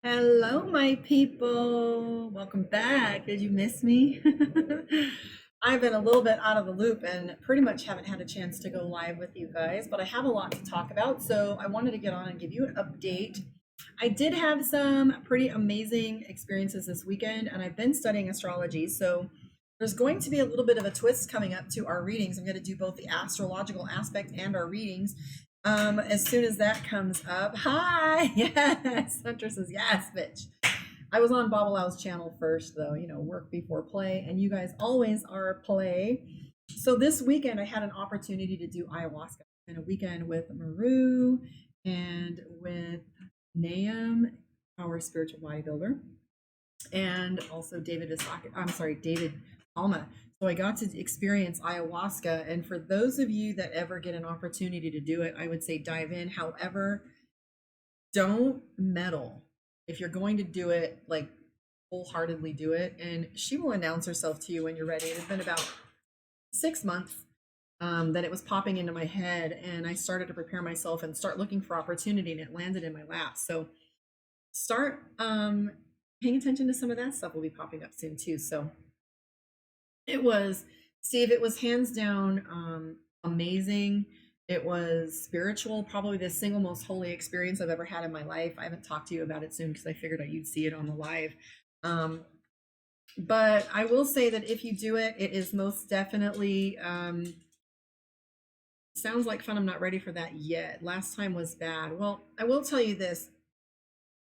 Hello, my people. Welcome back. Did you miss me? I've been a little bit out of the loop and pretty much haven't had a chance to go live with you guys, but I have a lot to talk about. So I wanted to get on and give you an update. I did have some pretty amazing experiences this weekend, and I've been studying astrology. So there's going to be a little bit of a twist coming up to our readings. I'm going to do both the astrological aspect and our readings. As soon as that comes up, hi, yes, Hunter says yes, bitch. I was on Babalaw's channel first, though, work before play, and you guys always are play. So this weekend, I had an opportunity to do ayahuasca and a weekend with Maru and with Nahum, our spiritual bodybuilder, and also David Visaki, I'm sorry, David Alma. So I got to experience ayahuasca. And for those of you that ever get an opportunity to do it, I would say dive in. However, don't meddle. If you're going to do it, like wholeheartedly do it. And she will announce herself to you when you're ready. It had been about 6 months that it was popping into my head. And I started to prepare myself and start looking for opportunity, and it landed in my lap. So start paying attention to some of that stuff will be popping up soon too. So it was, Steve, it was hands down amazing. It was spiritual, probably the single most holy experience I've ever had in my life. I haven't talked to you about it soon because I figured out you'd see it on the live. But I will say that if you do it, it is most definitely sounds like fun. I'm not ready for that yet. Last time was bad. Well, I will tell you this.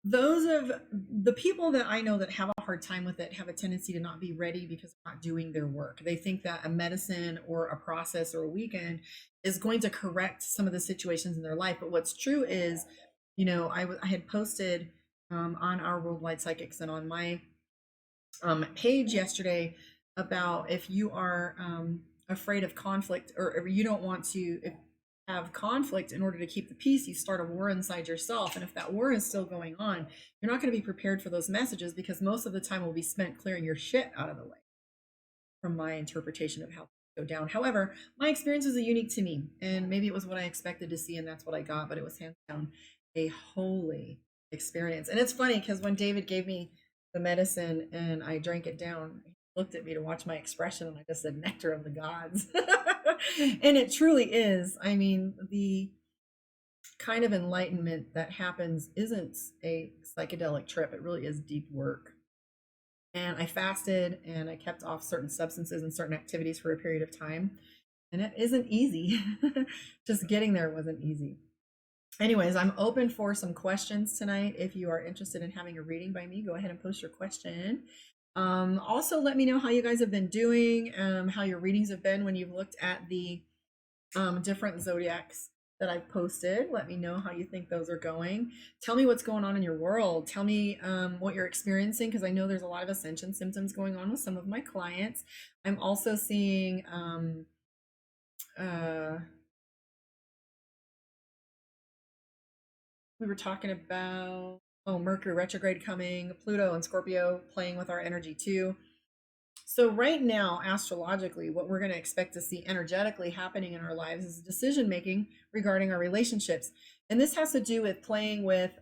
Those of the people that I know that have a hard time with it have a tendency to not be ready because they're not doing their work. They think that a medicine or a process or a weekend is going to correct some of the situations in their life. But what's true is, I had posted on our Worldwide Psychics and on my page yesterday about if you are afraid of conflict, or you don't want to have conflict in order to keep the peace, you start a war inside yourself. And if that war is still going on, you're not going to be prepared for those messages, because most of the time will be spent clearing your shit out of the way, from my interpretation of how things go down. However, my experience is unique to me, and maybe it was what I expected to see and that's what I got, but it was hands down a holy experience. And it's funny because when David gave me the medicine and I drank it down, he looked at me to watch my expression, and I just said, nectar of the gods. And it truly is. I mean, the kind of enlightenment that happens isn't a psychedelic trip, it really is deep work. And I fasted and I kept off certain substances and certain activities for a period of time. And it isn't easy. Just getting there wasn't easy. Anyways, I'm open for some questions tonight. If you are interested in having a reading by me, go ahead and post your question. Also, let me know how you guys have been doing, how your readings have been when you've looked at the different zodiacs that I've posted. Let me know how you think those are going. Tell me what's going on in your world. Tell me what you're experiencing, because I know there's a lot of ascension symptoms going on with some of my clients. I'm also seeing we were talking about, Mercury retrograde coming, Pluto and Scorpio playing with our energy too. So right now, astrologically, what we're going to expect to see energetically happening in our lives is decision making regarding our relationships. And this has to do with playing with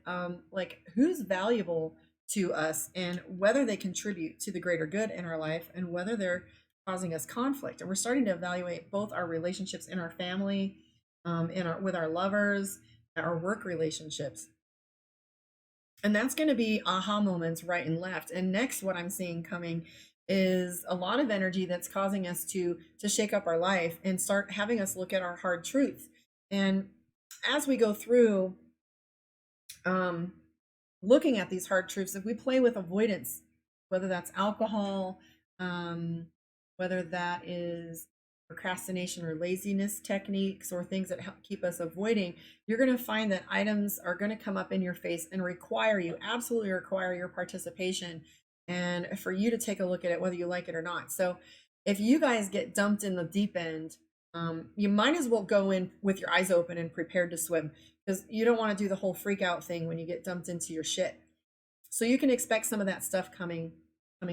like who's valuable to us and whether they contribute to the greater good in our life and whether they're causing us conflict. And we're starting to evaluate both our relationships in our family, with our lovers, our work relationships. And that's going to be aha moments right and left. And next, what I'm seeing coming is a lot of energy that's causing us to shake up our life and start having us look at our hard truths. And as we go through looking at these hard truths, if we play with avoidance, whether that's alcohol, whether that is procrastination or laziness techniques or things that help keep us avoiding, you're going to find that items are going to come up in your face and absolutely require your participation, and for you to take a look at it, whether you like it or not. So if you guys get dumped in the deep end, you might as well go in with your eyes open and prepared to swim, because you don't want to do the whole freak out thing when you get dumped into your shit. So you can expect some of that stuff coming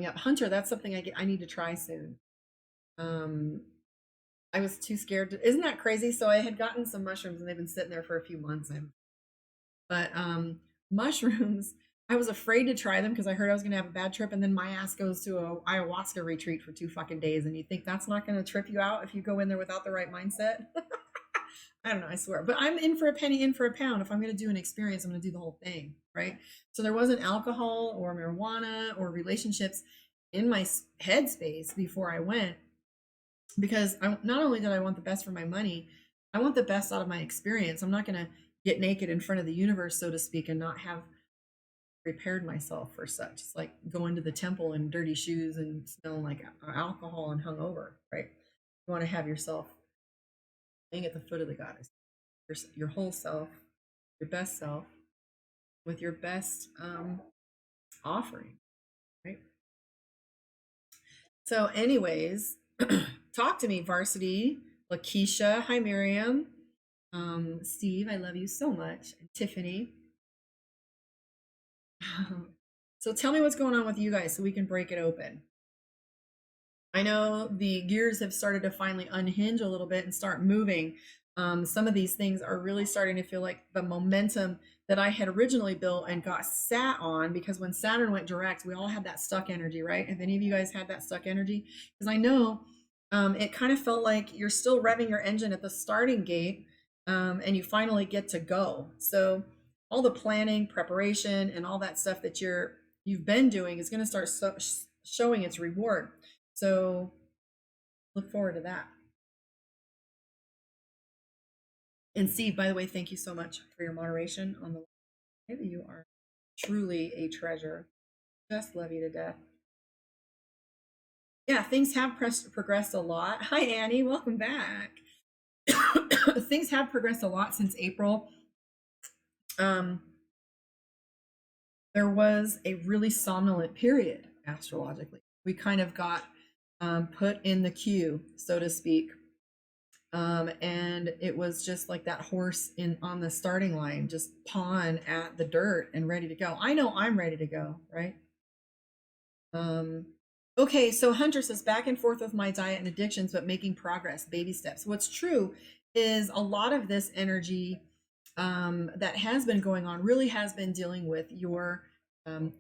up. Hunter, that's something I need to try soon. I was too scared to, isn't that crazy? So I had gotten some mushrooms and they've been sitting there for a few months. But mushrooms, I was afraid to try them because I heard I was going to have a bad trip. And then my ass goes to a ayahuasca retreat for 2 fucking days. And you think that's not going to trip you out if you go in there without the right mindset? I don't know, I swear. But I'm in for a penny, in for a pound. If I'm going to do an experience, I'm going to do the whole thing, right? So there wasn't alcohol or marijuana or relationships in my headspace before I went, because not only did I want the best for my money, I want the best out of my experience. I'm not going to get naked in front of the universe, so to speak, and not have prepared myself for such. It's like going to the temple in dirty shoes and smelling like alcohol and hungover, right? You want to have yourself laying at the foot of the goddess, your whole self, your best self, with your best offering, right? So, anyways, talk to me, Varsity, Lakeisha, hi Miriam, Steve, I love you so much, and Tiffany. So tell me what's going on with you guys so we can break it open. I know the gears have started to finally unhinge a little bit and start moving. Some of these things are really starting to feel like the momentum that I had originally built and got sat on, because when Saturn went direct, we all had that stuck energy, right? Have any of you guys had that stuck energy? Because I know it kind of felt like you're still revving your engine at the starting gate, and you finally get to go. So all the planning, preparation, and all that stuff that you've been doing is going to start showing its reward. So look forward to that. And Steve, by the way, thank you so much for your moderation on the live. You are truly a treasure. Just love you to death. Yeah, things have progressed a lot. Hi, Annie. Welcome back. Things have progressed a lot since April. There was a really somnolent period astrologically. We kind of got put in the queue, so to speak. And it was just like that horse on the starting line, just pawing at the dirt and ready to go. I know I'm ready to go, right? Okay, so Hunter says back and forth with my diet and addictions, but making progress, baby steps. What's true is a lot of this energy that has been going on really has been dealing with your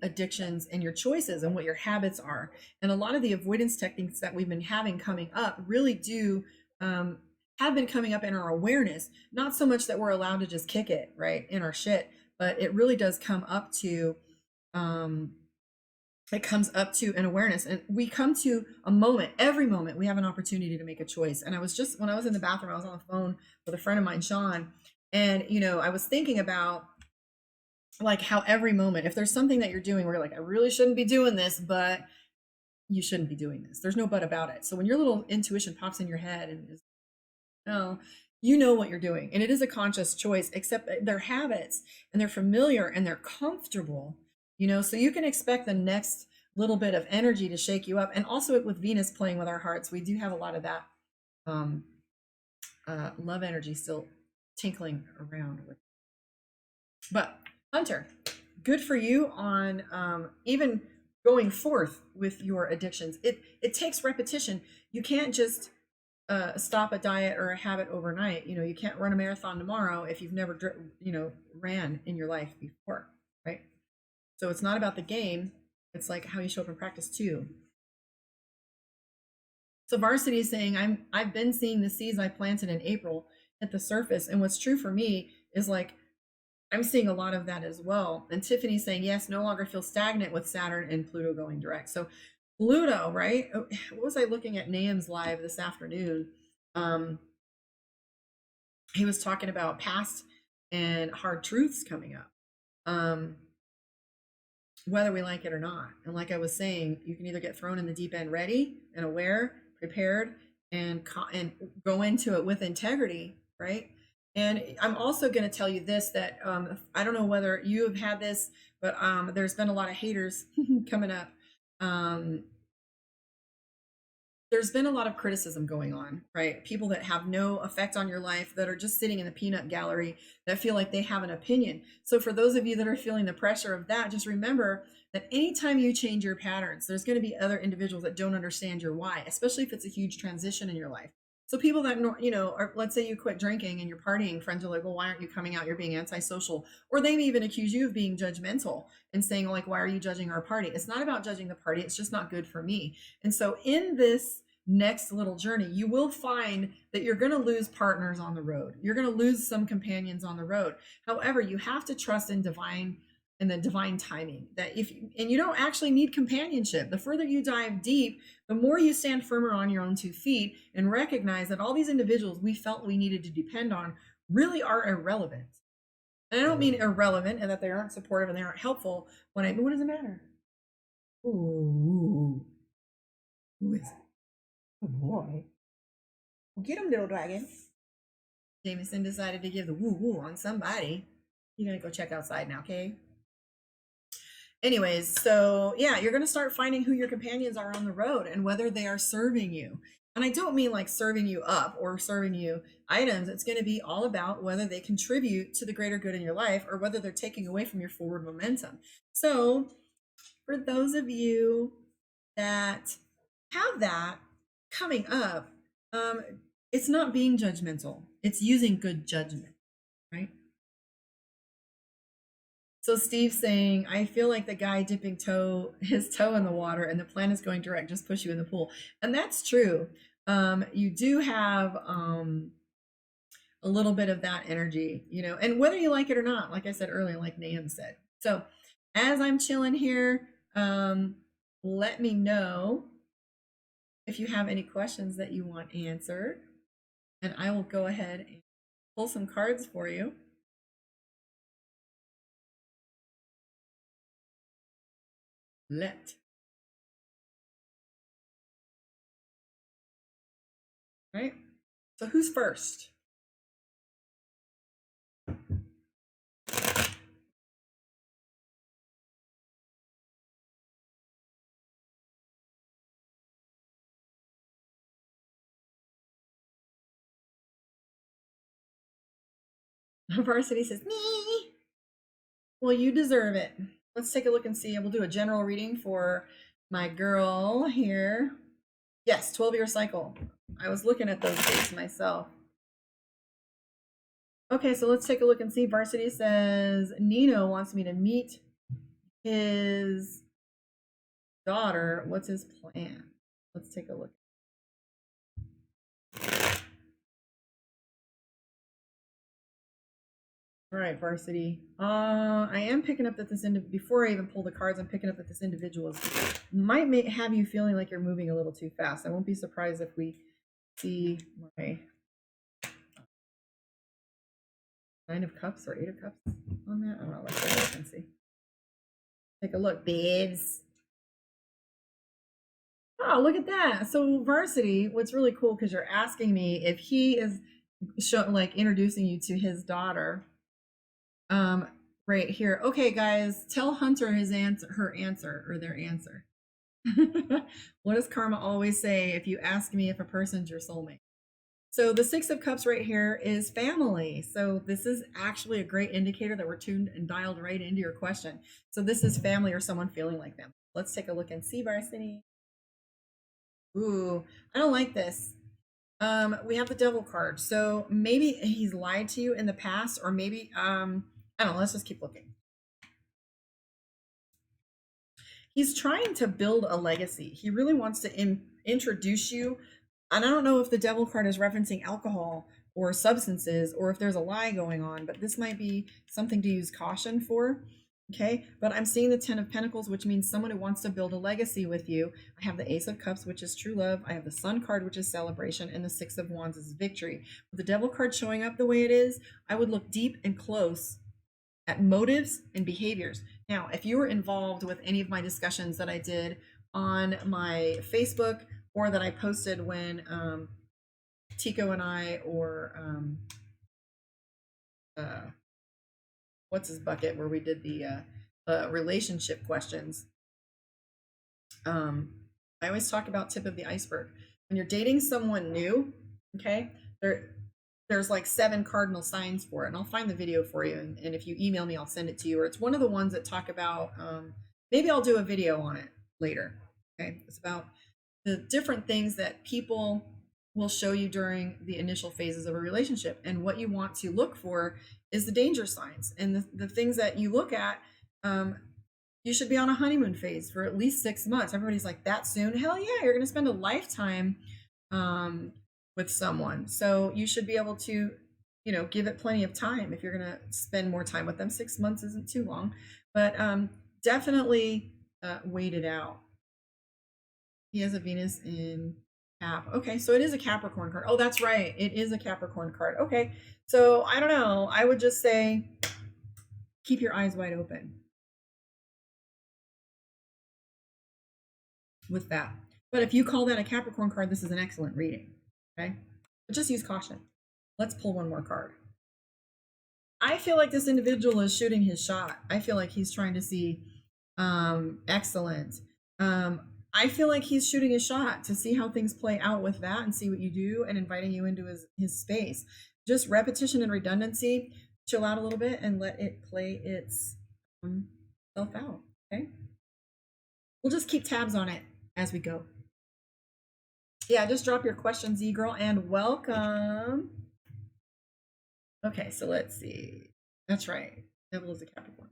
addictions and your choices and what your habits are. And a lot of the avoidance techniques that we've been having coming up really do have been coming up in our awareness. Not so much that we're allowed to just kick it, right, in our shit, but it really does come up to it comes up to an awareness, and we come to a moment. Every moment we have an opportunity to make a choice. And I was just, when I was in the bathroom, I was on the phone with a friend of mine, Sean, and I was thinking about like how every moment, if there's something that you're doing where you're like, I really shouldn't be doing this, but you shouldn't be doing this, there's no but about it. So when your little intuition pops in your head and is, no, you know what you're doing, and it is a conscious choice, except they're habits and they're familiar and they're comfortable, so you can expect the next little bit of energy to shake you up. And also with Venus playing with our hearts, we do have a lot of that love energy still tinkling around with. But Hunter, good for you on even going forth with your addictions. It takes repetition. You can't just stop a diet or a habit overnight. You can't run a marathon tomorrow if you've never ran in your life before, right? So it's not about the game. It's like how you show up in practice too. So Varsity is saying, I've been seeing the seeds I planted in April at the surface. And what's true for me is like, I'm seeing a lot of that as well. And Tiffany's saying, yes, no longer feel stagnant with Saturn and Pluto going direct. So Pluto, right? What was I looking at Nahum's live this afternoon? He was talking about past and hard truths coming up. Whether we like it or not. And like I was saying, you can either get thrown in the deep end ready and aware, prepared, and go into it with integrity, right? And I'm also going to tell you this, that I don't know whether you have had this, but there's been a lot of haters coming up. There's been a lot of criticism going on, right? People that have no effect on your life, that are just sitting in the peanut gallery, that feel like they have an opinion. So for those of you that are feeling the pressure of that, just remember that anytime you change your patterns, there's going to be other individuals that don't understand your why, especially if it's a huge transition in your life. So people that are, let's say you quit drinking and you're partying, friends are like, well, why aren't you coming out? You're being antisocial. Or they may even accuse you of being judgmental and saying, like, why are you judging our party? It's not about judging the party. It's just not good for me. And so in this next little journey, you will find that you're going to lose partners on the road. You're going to lose some companions on the road. However, you have to trust in the divine timing, that and you don't actually need companionship. The further you dive deep, the more you stand firmer on your own 2 feet and recognize that all these individuals we felt we needed to depend on really are irrelevant. And I don't mean irrelevant and that they aren't supportive and they aren't helpful. What does it matter? Ooh, who is it? Oh boy. Well, get him, little dragon. Jameson decided to give the woo woo on somebody. You're gonna go check outside now, okay? Anyways, so yeah, you're going to start finding who your companions are on the road and whether they are serving you. And I don't mean like serving you up or serving you items. It's going to be all about whether they contribute to the greater good in your life or whether they're taking away from your forward momentum. So for those of you that have that coming up, it's not being judgmental. It's using good judgment, right? So Steve's saying, I feel like the guy dipping his toe in the water and the plan is going direct, just push you in the pool. And that's true. You do have a little bit of that energy, and whether you like it or not, like I said earlier, like Nahum said. So as I'm chilling here, let me know if you have any questions that you want answered. And I will go ahead and pull some cards for you. Right? So who's first? Varsity says, me. Well, you deserve it. Let's take a look and see. We'll do a general reading for my girl here. Yes, 12-year cycle. I was looking at those dates myself. Okay, so let's take a look and see. Varsity says, Nino wants me to meet his daughter. What's his plan? Let's take a look. All right, Varsity. I am picking up that before I even pull the cards, I'm picking up that this individual might have you feeling like you're moving a little too fast. I won't be surprised if we see my 9 of Cups or 8 of Cups on that. I don't know. Let's take a look and see. Take a look, babes. Oh, look at that. So Varsity, what's really cool, because you're asking me if he is introducing you to his daughter. Right here. Okay, guys, tell Hunter their answer. What does karma always say if you ask me if a person's your soulmate? So the 6 of Cups right here is family. So this is actually a great indicator that we're tuned and dialed right into your question. So this is family or someone feeling like them. Let's take a look and see, Varsity. Ooh, I don't like this. We have the Devil card. So maybe he's lied to you in the past, or maybe I don't know, let's just keep looking. He's trying to build a legacy. He really wants to introduce you. And I don't know if the Devil card is referencing alcohol or substances, or if there's a lie going on, but this might be something to use caution for. Okay, but I'm seeing the 10 of Pentacles, which means someone who wants to build a legacy with you. I have the Ace of Cups, which is true love. I have the Sun card, which is celebration, and the 6 of Wands is victory. With the Devil card showing up the way it is, I would look deep and close at motives and behaviors. Now, if you were involved with any of my discussions that I did on my Facebook or that I posted when Tico and I, or what's his bucket, where we did the relationship questions, I always talk about tip of the iceberg. When you're dating someone new, okay, there's like 7 cardinal signs for it, and I'll find the video for you, and if you email me, I'll send it to you. Or it's one of the ones that talk about, maybe I'll do a video on it later. Okay, it's about the different things that people will show you during the initial phases of a relationship. And what you want to look for is the danger signs and the things that you look at. Um, you should be on a honeymoon phase for at least 6 months. Everybody's like, that soon? Hell yeah, you're going to spend a lifetime um, with someone. So you should be able to, give it plenty of time if you're going to spend more time with them. 6 months isn't too long, but definitely wait it out. He has a Venus in Cap. Okay, so it is a Capricorn card. Oh, that's right. It is a Capricorn card. Okay, so I don't know. I would just say keep your eyes wide open with that. But if you call that a Capricorn card, this is an excellent reading. Okay, but just use caution. Let's pull one more card. I feel like this individual is shooting his shot. I feel like he's trying to see excellent. I feel like he's shooting a shot to see how things play out with that and see what you do and inviting you into his space. Just repetition and redundancy. Chill out a little bit and let it play itself out. Okay. We'll just keep tabs on it as we go. Yeah, just drop your questions, Z girl, and welcome. Okay, so let's see. That's right. Devil is a Capricorn.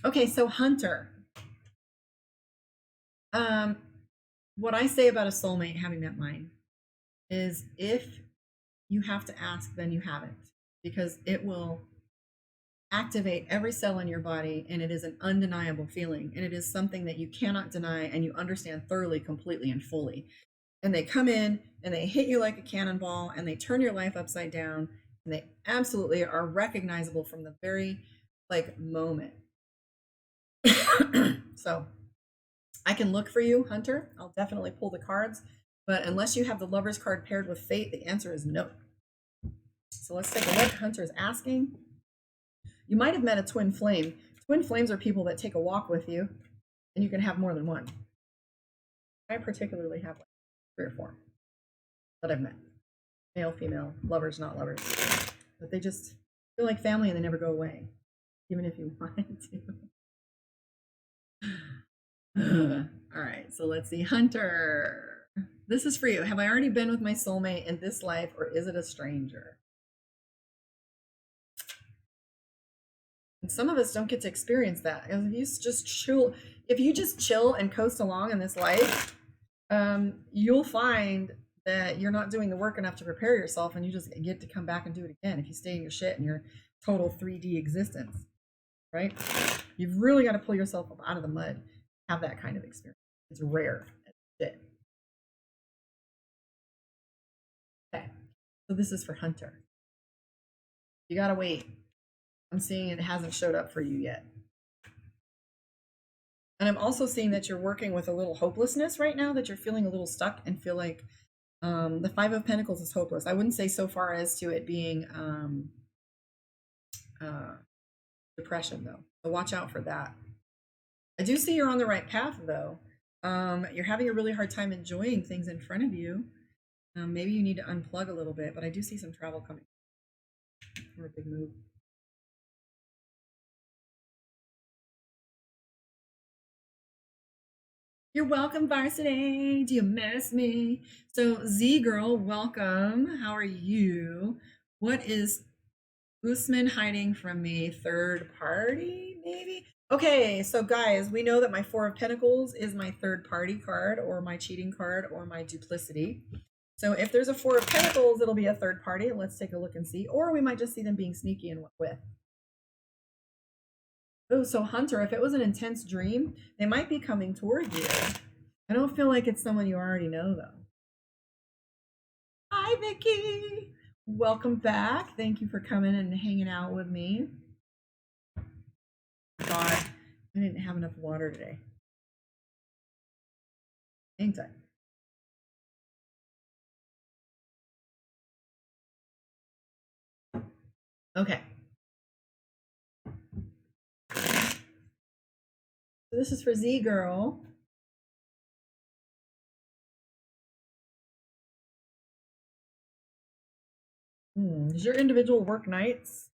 Okay, so Hunter. What I say about a soulmate having met mine is if you have to ask, then you haven't, because it will activate every cell in your body, and it is an undeniable feeling, and it is something that you cannot deny, and you understand thoroughly, completely, and fully. And they come in and they hit you like a cannonball, and they turn your life upside down, and they absolutely are recognizable from the very moment. So I can look for you, Hunter. I'll definitely pull the cards, but unless you have the Lover's card paired with Fate, the answer is no. So let's take a look. Hunter is asking. You might have met a twin flame. Twin flames are people that take a walk with you, and you can have more than one. I particularly have 3 or 4 that I've met. Male, female, lovers, not lovers. But they just feel like family and they never go away, even if you wanted to. All right, so let's see. Hunter, this is for you. Have I already been with my soulmate in this life, or is it a stranger? And some of us don't get to experience that. If you just chill and coast along in this life, you'll find that you're not doing the work enough to prepare yourself, and you just get to come back and do it again if you stay in your shit in your total 3D existence, right? You've really got to pull yourself up out of the mud, have that kind of experience. It's rare as shit. Okay, so this is for Hunter. You gotta wait. I'm seeing it hasn't showed up for you yet. And I'm also seeing that you're working with a little hopelessness right now, that you're feeling a little stuck and feel like the 5 of Pentacles is hopeless. I wouldn't say so far as to it being depression, though. So watch out for that. I do see you're on the right path, though. You're having a really hard time enjoying things in front of you. Maybe you need to unplug a little bit, but I do see some travel coming or a big move. You're welcome, Varsity. Do you miss me? So, Z girl, welcome. How are you? What is Usman hiding from me? Third party, maybe? Okay, so guys, we know that my 4 of Pentacles is my third party card, or my cheating card, or my duplicity. So if there's a 4 of Pentacles, it'll be a third party. Let's take a look and see. Or we might just see them being sneaky and with. Oh, so Hunter, if it was an intense dream, they might be coming toward you. I don't feel like it's someone you already know, though. Hi, Vicky. Welcome back. Thank you for coming and hanging out with me. God, I didn't have enough water today. Hang tight. Okay. So this is for Z girl. Does your individual work nights?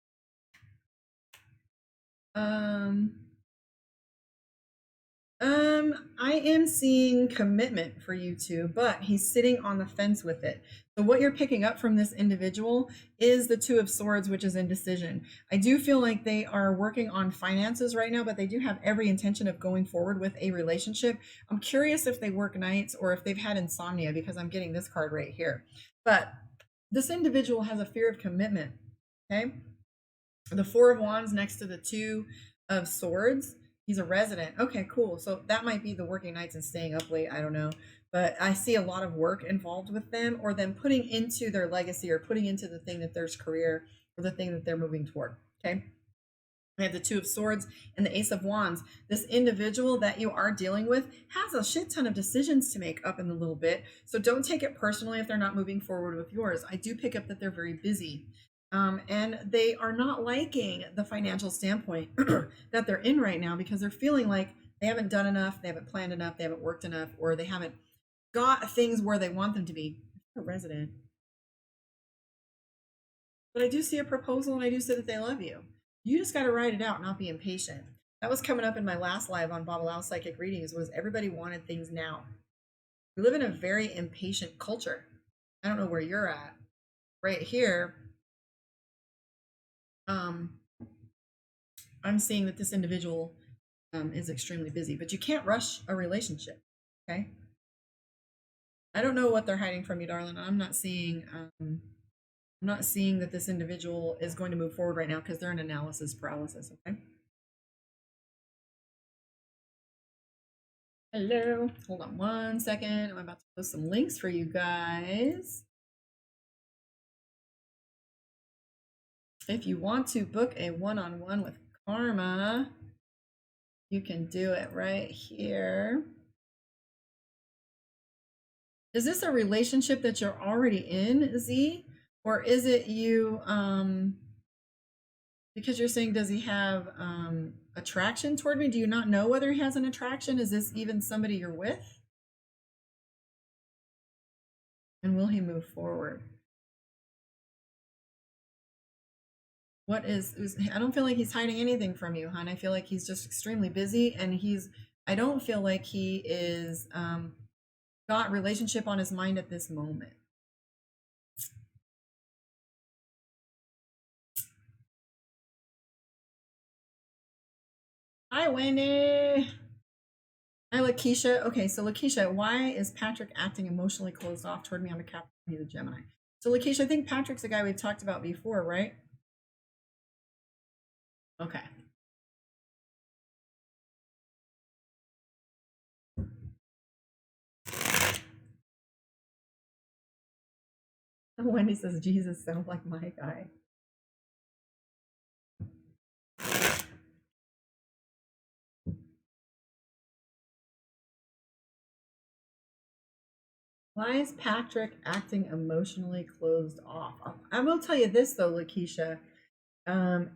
I am seeing commitment for you two, but he's sitting on the fence with it. So what you're picking up from this individual is the Two of Swords, which is indecision. I do feel like they are working on finances right now, but they do have every intention of going forward with a relationship. I'm curious if they work nights or if they've had insomnia, because I'm getting this card right here. But this individual has a fear of commitment. Okay. The Four of Wands next to the Two of Swords. He's a resident. Okay, cool. So that might be the working nights and staying up late. I don't know. But I see a lot of work involved with them, or them putting into their legacy, or putting into the thing that there's career, or the thing that they're moving toward. Okay. I have the Two of Swords and the Ace of Wands. This individual that you are dealing with has a shit ton of decisions to make up in a little bit. So don't take it personally if they're not moving forward with yours. I do pick up that they're very busy. And they are not liking the financial standpoint that they're in right now, because they're feeling like they haven't done enough, they haven't planned enough, they haven't worked enough, or they haven't got things where they want them to be. A resident. But I do see a proposal, and I do see that they love you. You just got to ride it out, not be impatient. That was coming up in my last live on Bob Lau Psychic Readings, was everybody wanted things now. We live in a very impatient culture. I don't know where you're at. Right here, I'm seeing that this individual is extremely busy, but you can't rush a relationship. Okay. I don't know what they're hiding from you, darling. I'm not seeing that this individual is going to move forward right now, because they're in analysis paralysis. Okay. Hello. Hold on one second. I'm about to post some links for you guys. If you want to book a one-on-one with Karma, you can do it right here. Is this a relationship that you're already in, Z? Or is it you, because you're saying, does he have attraction toward me? Do you not know whether he has an attraction? Is this even somebody you're with? And will he move forward? What is I don't feel like he's hiding anything from you, hon. I feel like he's just extremely busy, and I don't feel like he is got relationship on his mind at this moment. Hi, Wendy. Hi, Lakeisha. Okay, so Lakeisha, why is Patrick acting emotionally closed off toward me? I'm a Capricorn, he's a Gemini. So Lakeisha, I think Patrick's a guy we've talked about before, right? Okay. Wendy says Jesus sounds like my guy. Why is Patrick acting emotionally closed off? I will tell you this though, Lakeisha.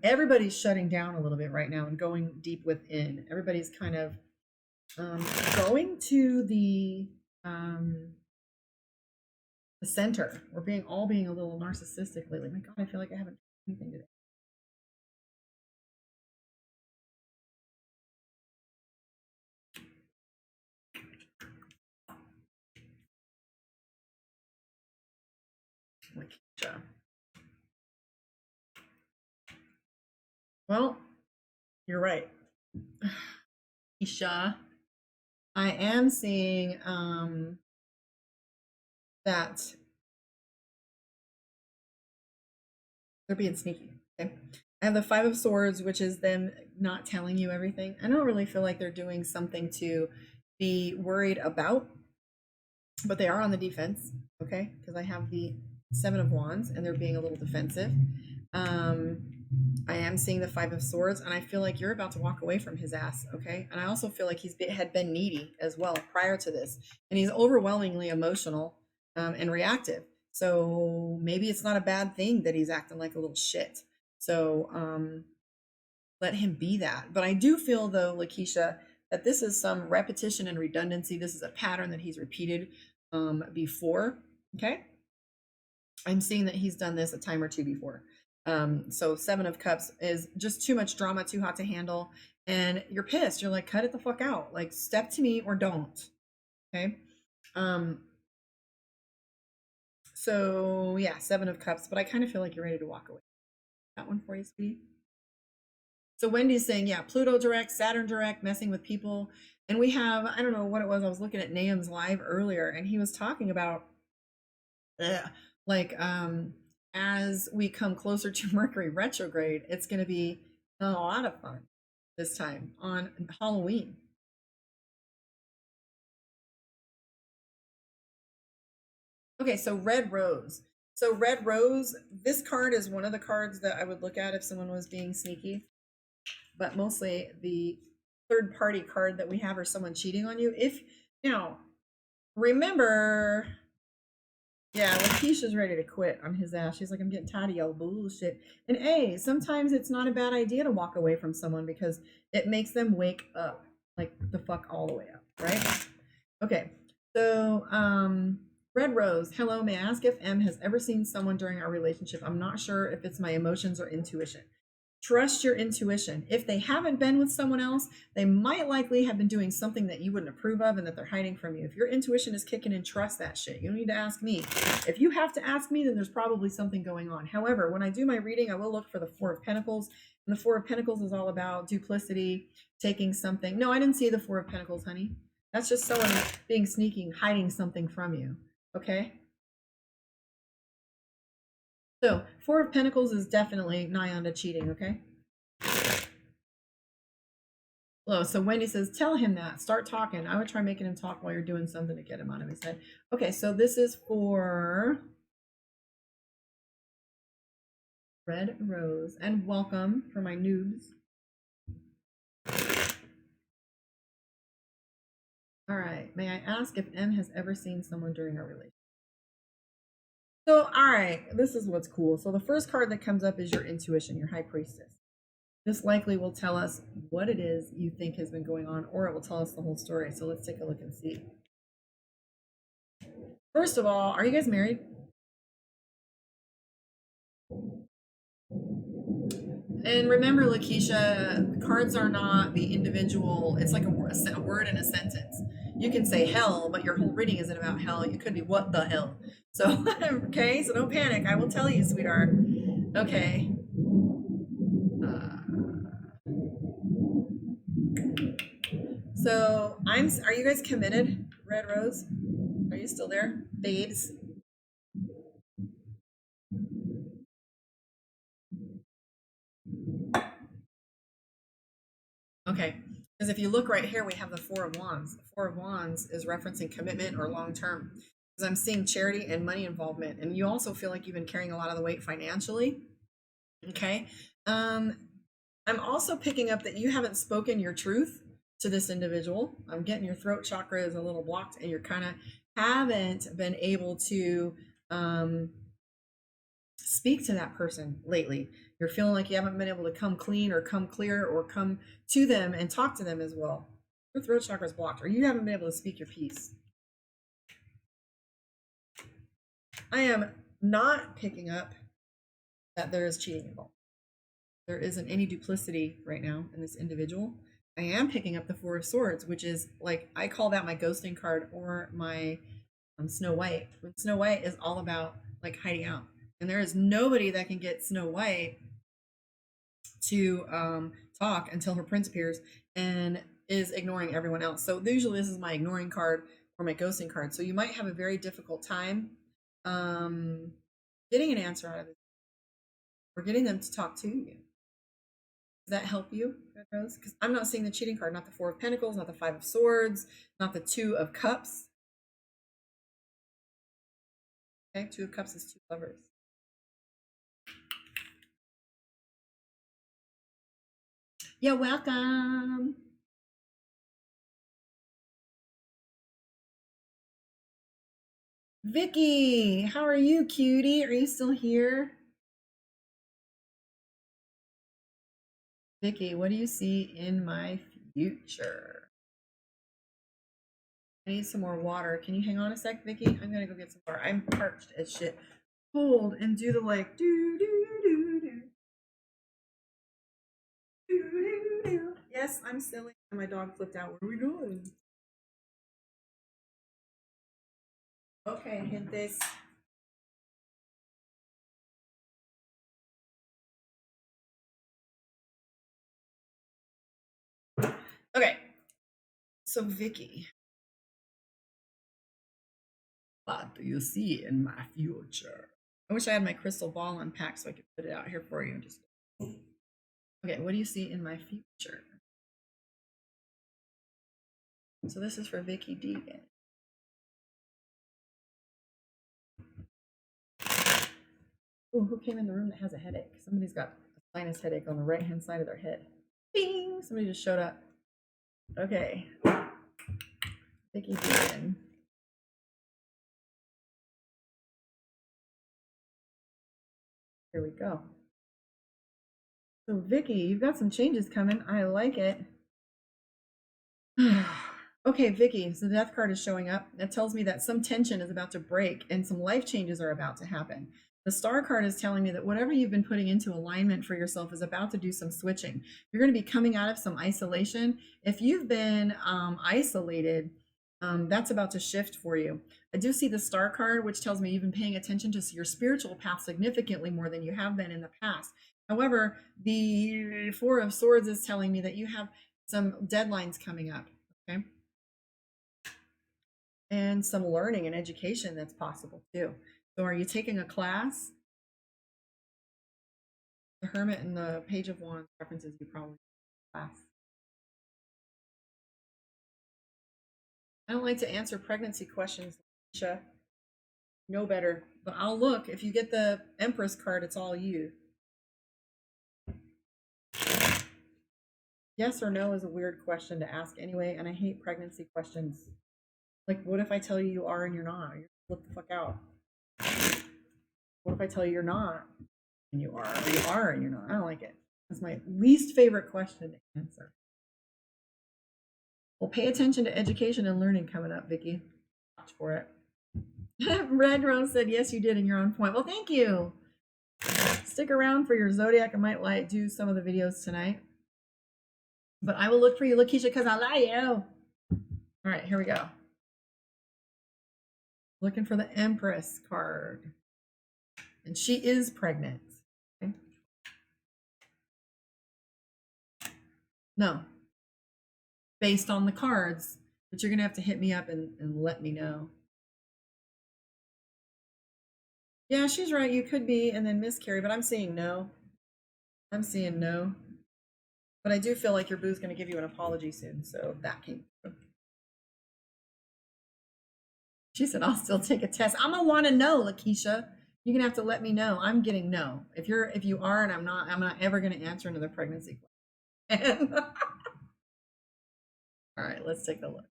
Everybody's shutting down a little bit right now and going deep within. Everybody's kind of going to the center. We're being a little narcissistic lately. My God, I feel like I haven't done anything today. Lakeisha. Well, you're right. Isha, I am seeing that they're being sneaky. Okay. I have the Five of Swords, which is them not telling you everything. I don't really feel like they're doing something to be worried about, but they are on the defense. Okay. Because I have the Seven of Wands and they're being a little defensive. I am seeing the Five of Swords, and I feel like you're about to walk away from his ass, okay? And I also feel like had been needy as well prior to this, and he's overwhelmingly emotional and reactive. So maybe it's not a bad thing that he's acting like a little shit. So let him be that. But I do feel, though, Lakeisha, that this is some repetition and redundancy. This is a pattern that he's repeated before, okay? I'm seeing that he's done this a time or two before. So Seven of Cups is just too much drama, too hot to handle. and you're pissed. You're like, cut it the fuck out. Like, step to me or don't. Okay. Um, so yeah, 7 of Cups, but I kind of feel like you're ready to walk away. That one for you, sweetie. So Wendy's saying, yeah, Pluto direct, Saturn direct, messing with people. And we have, I don't know what it was. I was looking at Nahum's live earlier, and he was talking about like as we come closer to Mercury retrograde, it's going to be a lot of fun this time on Halloween. Okay, so Red Rose. So Red Rose, this card is one of the cards that I would look at if someone was being sneaky, but mostly the third party card that we have or someone cheating on you. If now remember, yeah, Lakeisha's ready to quit on his ass. She's like, I'm getting tired of y'all bullshit. And A, sometimes it's not a bad idea to walk away from someone because it makes them wake up, like the fuck all the way up, right? Okay, so Red Rose, hello, may I ask if M has ever seen someone during our relationship? I'm not sure if it's my emotions or intuition. Trust your intuition. If they haven't been with someone else, they might likely have been doing something that you wouldn't approve of and that they're hiding from you. If your intuition is kicking in, trust that shit. You don't need to ask me. If you have to ask me, then there's probably something going on. However, when I do my reading, I will look for the Four of Pentacles. And the Four of Pentacles is all about duplicity, taking something. No, I didn't see the Four of Pentacles, honey. That's just someone being sneaky, hiding something from you. Okay? So, Four of Pentacles is definitely nigh on to cheating, okay? Hello, so Wendy says, tell him that. Start talking. I would try making him talk while you're doing something to get him out of his head. Okay, so this is for Red Rose. And welcome for my noobs. All right, may I ask if M has ever seen someone during our relationship? So, all right, this is what's cool. So the first card that comes up is your intuition, your High Priestess. This likely will tell us what it is you think has been going on, or it will tell us the whole story. So let's take a look and see. First of all, are you guys married? And remember, Lakeisha, cards are not the individual. It's like a word in a sentence. You can say hell, but your whole reading isn't about hell. It could be what the hell. So, okay, so don't panic. I will tell you, sweetheart. Okay. So are you guys committed, Red Rose? Are you still there, babes? Okay, because if you look right here, we have the Four of Wands. The Four of Wands is referencing commitment or long term. Because I'm seeing charity and money involvement, and you also feel like you've been carrying a lot of the weight financially. Okay, I'm also picking up that you haven't spoken your truth to this individual. I'm getting your throat chakra is a little blocked, and you're kind of haven't been able to speak to that person lately. You're feeling like you haven't been able to come clean or come clear or come to them and talk to them as well. Your throat chakra is blocked, or you haven't been able to speak your piece. I am not picking up that there is cheating involved. There isn't any duplicity right now in this individual. I am picking up the Four of Swords, which is like, I call that my ghosting card or my Snow White. When Snow White is all about like hiding out. And there is nobody that can get Snow White to talk until her prince appears and is ignoring everyone else. So usually this is my ignoring card or my ghosting card. So you might have a very difficult time getting an answer out of it or getting them to talk to you. Does that help you, Red Rose? Because I'm not seeing the cheating card, not the Four of Pentacles, not the Five of Swords, not the Two of Cups. Okay, Two of Cups is two lovers. You're welcome. Vicky, how are you, cutie? Are you still here? Vicky, what do you see in my future? I need some more water. Can you hang on a sec, Vicky? I'm gonna go get some water. I'm parched as shit. Hold and do the like do do do do do do do do. Yes, I'm silly. And my dog flipped out. What are we doing? Okay, hit this. Okay, so Vicky, what do you see in my future? I wish I had my crystal ball unpacked so I could put it out here for you. Just okay. What do you see in my future? So this is for Vicky Deegan. Ooh, who came in the room that has a headache? Somebody's got a sinus headache on the right hand side of their head. Bing! Somebody just showed up. Okay. Vicky Deegan. Here we go. So Vicky, you've got some changes coming. I like it. Okay, Vicky, so the death card is showing up. That tells me that some tension is about to break and some life changes are about to happen. The star card is telling me that whatever you've been putting into alignment for yourself is about to do some switching. You're going to be coming out of some isolation. If you've been isolated, that's about to shift for you. I do see the star card, which tells me you've been paying attention to your spiritual path significantly more than you have been in the past. However, the Four of Swords is telling me that you have some deadlines coming up, okay? And some learning and education that's possible too. So are you taking a class? The Hermit and the Page of Wands references you probably class. I don't like to answer pregnancy questions, Alicia. Know better, but I'll look. If you get the Empress card, it's all you. Yes or no is a weird question to ask anyway, and I hate pregnancy questions. Like, what if I tell you you are and you're not? You're flip the fuck out. What if I tell you you're not and you are, or you are and you're not? I don't like it. That's my least favorite question to answer. Well, pay attention to education and learning coming up, Vicky. Watch for it. Red Rose said, yes, you did, and you're on point. Well, thank you. Stick around for your zodiac. I might do some of the videos tonight. But I will look for you, Lakeisha, because I like you. All right, here we go. Looking for the Empress card. And she is pregnant. Okay. No. Based on the cards. But you're going to have to hit me up and let me know. Yeah, she's right. You could be and then miscarry, but I'm seeing no. I'm seeing no. But I do feel like your boo's going to give you an apology soon. So that came through. She said, I'll still take a test. I'm going to want to know, Lakeisha. You're going to have to let me know. I'm getting no. If you are and I'm not ever going to answer another pregnancy question. All right, let's take a look.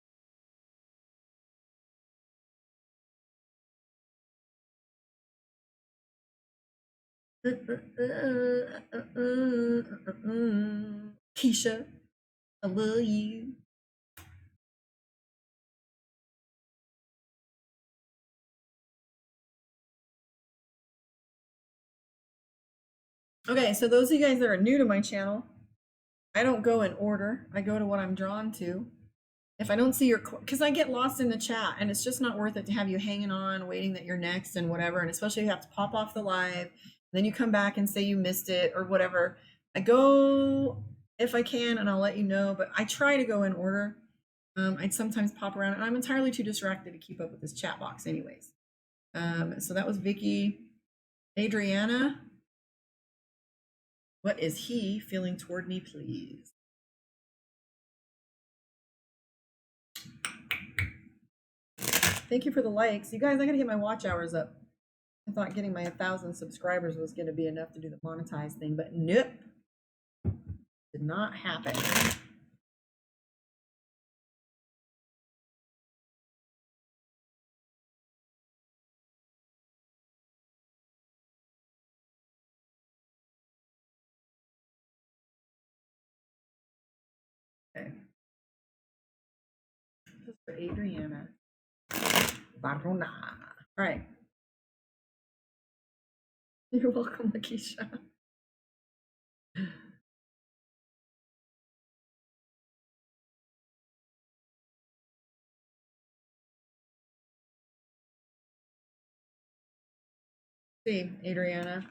Keisha, I love you. Okay, so those of you guys that are new to my channel, I don't go in order. I go to what I'm drawn to. If I don't see your, because I get lost in the chat and it's just not worth it to have you hanging on, waiting that you're next and whatever. And especially if you have to pop off the live, then you come back and say you missed it or whatever. I go if I can and I'll let you know, but I try to go in order. I'd sometimes pop around and I'm entirely too distracted to keep up with this chat box anyways. So that was Vicky. Adriana, what is he feeling toward me, please? Thank you for the likes. You guys, I gotta get my watch hours up. I thought getting my 1,000 subscribers was gonna be enough to do the monetize thing, but nope. Did not happen. Okay. This is for Adriana. Barona. All right. You're welcome, Lakeisha. See, Adriana.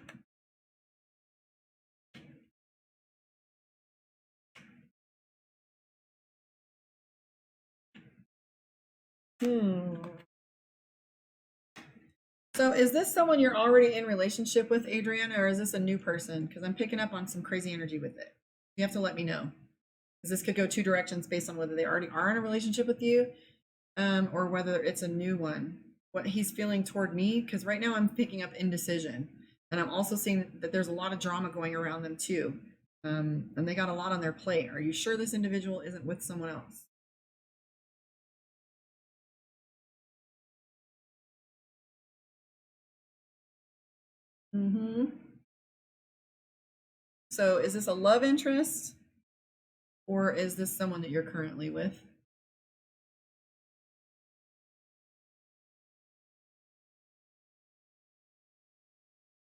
So is this someone you're already in relationship with, Adriana, or is this a new person? Because I'm picking up on some crazy energy with it. You have to let me know. Because this could go two directions based on whether they already are in a relationship with you, or whether it's a new one. What he's feeling toward me, because right now I'm picking up indecision. And I'm also seeing that there's a lot of drama going around them too. And they got a lot on their plate. Are you sure this individual isn't with someone else? Mm-hmm. So is this a love interest, or is this someone that you're currently with?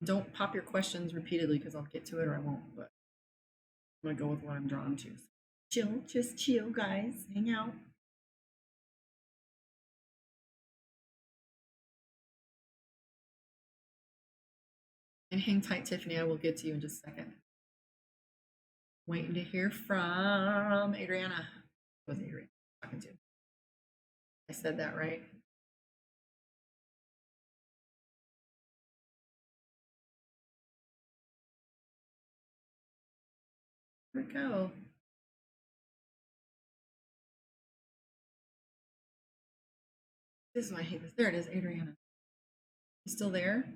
Don't pop your questions repeatedly because I'll get to it or I won't, but I'm gonna go with what I'm drawn to. Chill, just chill, guys. Hang out. And hang tight, Tiffany. I will get to you in just a second. Waiting to hear from Adriana. It was Adriana talking to. I said that right. Where'd it go? This is why I hate this. There it is, Adriana. You still there?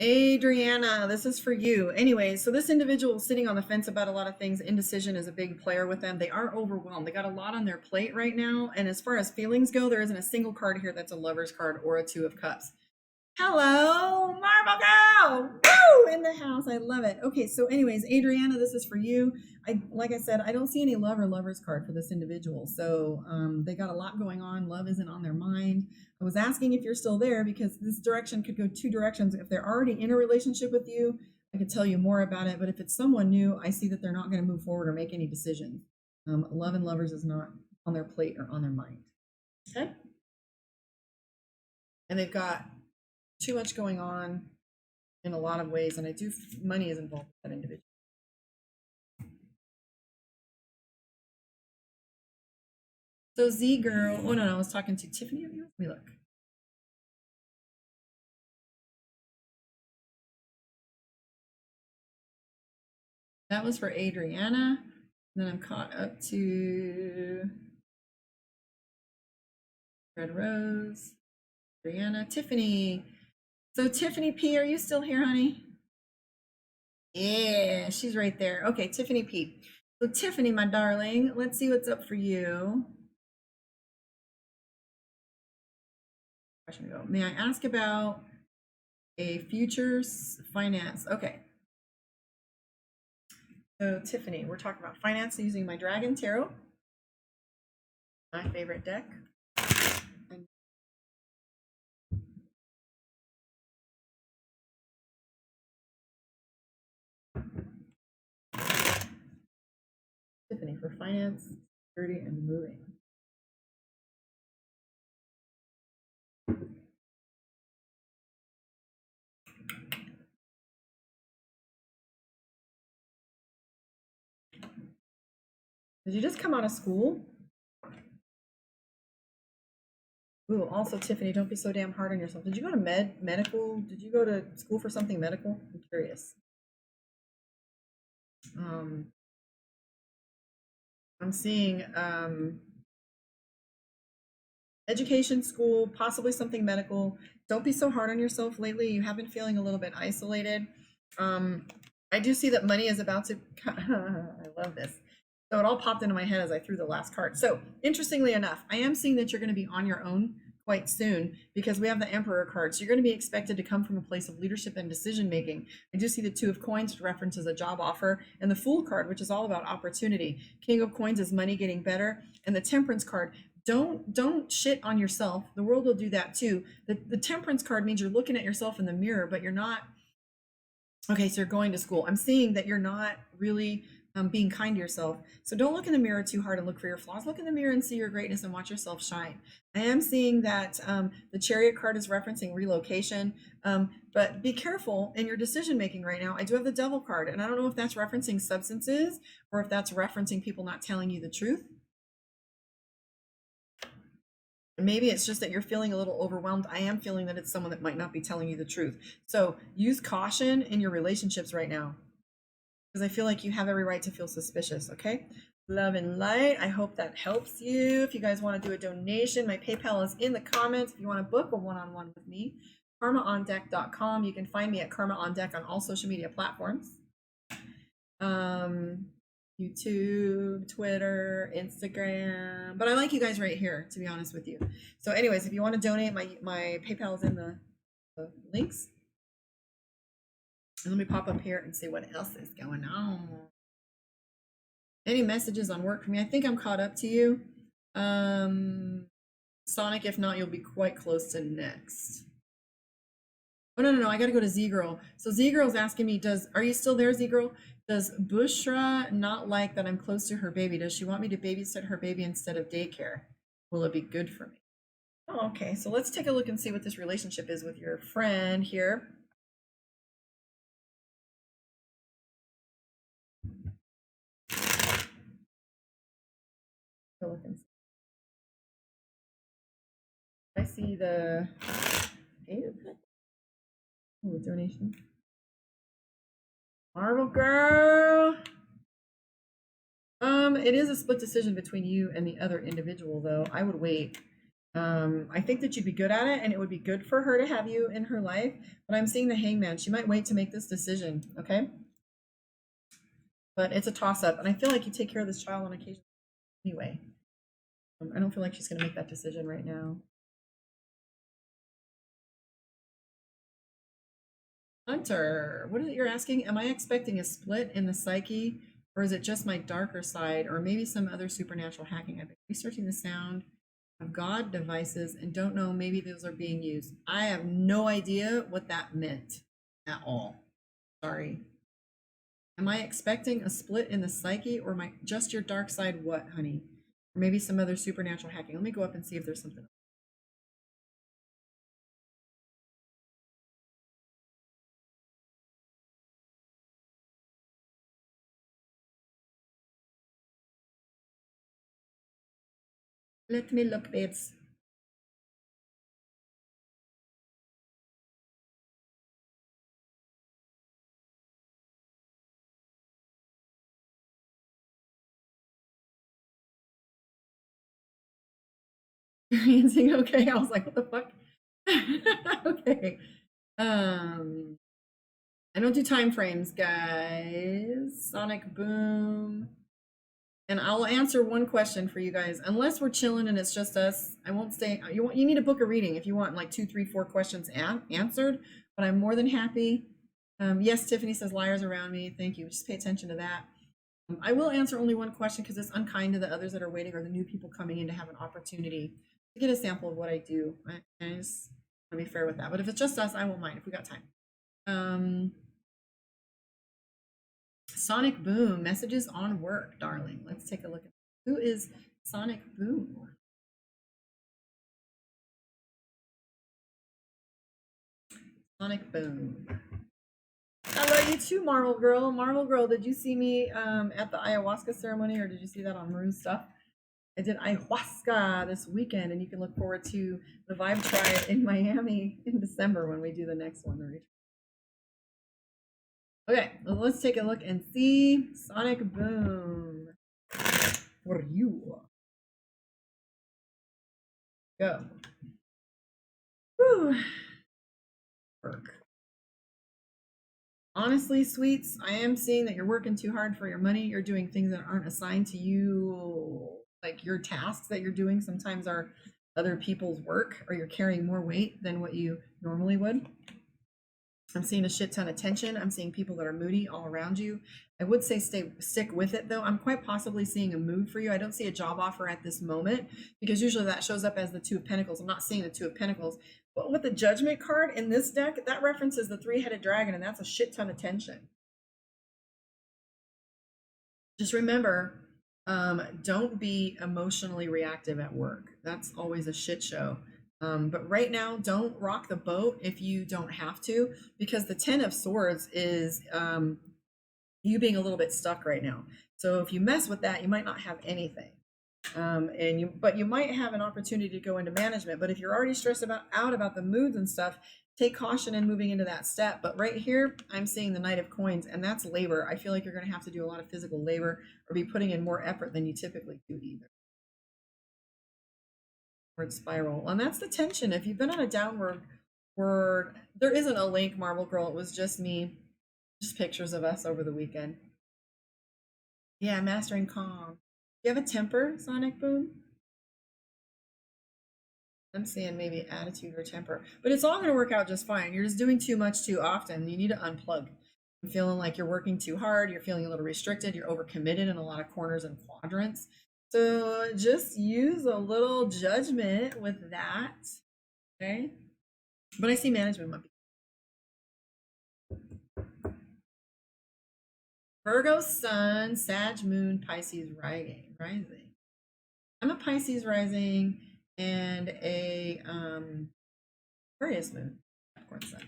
Adriana, this is for you. Anyway, so this individual is sitting on the fence about a lot of things. Indecision is a big player with them. They are overwhelmed. They got a lot on their plate right now. And as far as feelings go, there isn't a single card here that's a lover's card or a two of cups. Hello, Marvel Girl! Woo! In the house. I love it. Okay, so anyways, Adriana, this is for you. Like I said, I don't see any love or lover's card for this individual. So they got a lot going on. Love isn't on their mind. I was asking if you're still there because this direction could go two directions. If they're already in a relationship with you, I could tell you more about it. But if it's someone new, I see that they're not going to move forward or make any decisions. Love and lovers is not on their plate or on their mind. Okay? And they've got too much going on in a lot of ways, and money is involved with that individual. So Z girl, oh no, I was talking to Tiffany. Let me look. That was for Adriana. And then I'm caught up to Red Rose, Adriana, Tiffany. So Tiffany P, are you still here, honey? Yeah, she's right there. Okay, Tiffany P. So Tiffany, my darling, let's see what's up for you. Question to go. May I ask about a futures finance? Okay. So Tiffany, we're talking about finance using my Dragon Tarot, my favorite deck. Tiffany for finance, security, and moving. Did you just come out of school? Ooh, also Tiffany, don't be so damn hard on yourself. Did you go to medical? Did you go to school for something medical? I'm curious. I'm seeing education, school, possibly something medical. Don't be so hard on yourself lately. You have been feeling a little bit isolated. I do see that money is about to. I love this. So it all popped into my head as I threw the last card. So interestingly enough, I am seeing that you're going to be on your own quite soon because we have the Emperor card. So you're going to be expected to come from a place of leadership and decision making. I do see the Two of Coins, which references a job offer, and the Fool card, which is all about opportunity. King of Coins is money getting better, and the Temperance card. Don't shit on yourself. The world will do that too. The Temperance card means you're looking at yourself in the mirror, but you're not. Okay, so you're going to school. I'm seeing that you're not really being kind to yourself. So don't look in the mirror too hard and look for your flaws. Look in the mirror and see your greatness and watch yourself shine. I am seeing that the Chariot card is referencing relocation, but be careful in your decision making right now. I do have the Devil card, and I don't know if that's referencing substances or if that's referencing people not telling you the truth. Maybe it's just that you're feeling a little overwhelmed. I am feeling that it's someone that might not be telling you the truth. So use caution in your relationships right now, because I feel like you have every right to feel suspicious, okay? Love and light. I hope that helps you. If you guys want to do a donation, my PayPal is in the comments. If you want to book a one-on-one with me, karmaondeck.com. You can find me at Karma on Deck on all social media platforms. YouTube, Twitter, Instagram. But I like you guys right here, to be honest with you. So anyways, if you want to donate, my PayPal is in the links. And let me pop up here and see what else is going on. Any messages on work for me? I think I'm caught up to you. Sonic, if not, you'll be quite close to next. Oh, no, I got to go to Z-Girl. So Z-Girl's asking me, are you still there, Z-Girl? Does Bushra not like that I'm close to her baby? Does she want me to babysit her baby instead of daycare? Will it be good for me? Oh, okay, so let's take a look and see what this relationship is with your friend here. I see the donation. Marvel girl. It is a split decision between you and the other individual, though. I would wait. I think that you'd be good at it, and it would be good for her to have you in her life. But I'm seeing the Hangman. She might wait to make this decision, okay? But it's a toss-up, and I feel like you take care of this child on occasion anyway. I don't feel like she's going to make that decision right now. Hunter, what is it you're asking? Am I expecting a split in the psyche, or is it just my darker side, or maybe some other supernatural hacking? I've been researching the sound of God devices and don't know, maybe those are being used. I have no idea what that meant at all. Sorry. Am I expecting a split in the psyche, or just your dark side? What, honey? Or maybe some other supernatural hacking. Let me go up and see if there's something. Let me look, babes. Okay, I was like, what the fuck? Okay. I don't do time frames, guys. Sonic Boom. And I'll answer one question for you guys. Unless we're chilling and it's just us, I won't stay. You need to book a reading if you want like 2, 3, 4 questions answered. But I'm more than happy. Yes, Tiffany says liars around me. Thank you. Just pay attention to that. I will answer only one question because it's unkind to the others that are waiting or the new people coming in to have an opportunity to get a sample of what I do. I just want to be fair with that. But if it's just us, I won't mind if we got time. Sonic Boom, messages on work, darling. Let's take a look at who is Sonic Boom. Sonic Boom. I love you too, Marvel Girl. Marvel Girl, did you see me at the ayahuasca ceremony, or did you see that on Maru's stuff? I did ayahuasca this weekend, and you can look forward to the Vibe Tribe in Miami in December when we do the next one. Okay, well, let's take a look and see Sonic Boom for you. Go. Whew. Work. Honestly, sweets, I am seeing that you're working too hard for your money. You're doing things that aren't assigned to you. Like your tasks that you're doing sometimes are other people's work, or you're carrying more weight than what you normally would. I'm seeing a shit ton of tension. I'm seeing people that are moody all around you. I would say stick with it, though. I'm quite possibly seeing a move for you. I don't see a job offer at this moment, because usually that shows up as the Two of Pentacles. I'm not seeing the Two of Pentacles. But with the Judgment card in this deck, that references the three-headed dragon, and that's a shit ton of tension. Just remember, don't be emotionally reactive at work. That's always a shit show. But right now, don't rock the boat if you don't have to, because the Ten of Swords is you being a little bit stuck right now. So if you mess with that, you might not have anything. But you might have an opportunity to go into management. But if you're already stressed out about the moods and stuff, take caution in moving into that step. But right here, I'm seeing the Knight of Coins, and that's labor. I feel like you're going to have to do a lot of physical labor or be putting in more effort than you typically do either. Downward spiral. And that's the tension. If you've been on a downward word, there isn't a link, Marble Girl. It was just me, just pictures of us over the weekend. Yeah, mastering calm. You have a temper, Sonic Boom? I'm seeing maybe attitude or temper, but it's all going to work out just fine. You're just doing too much too often. You need to unplug. I'm feeling like you're working too hard. You're feeling a little restricted. You're overcommitted in a lot of corners and quadrants. So just use a little judgment with that. Okay. But I see management might be Virgo Sun, Sag Moon, Pisces rising. I'm a Pisces rising and a Aquarius Moon, Capricorn Sun.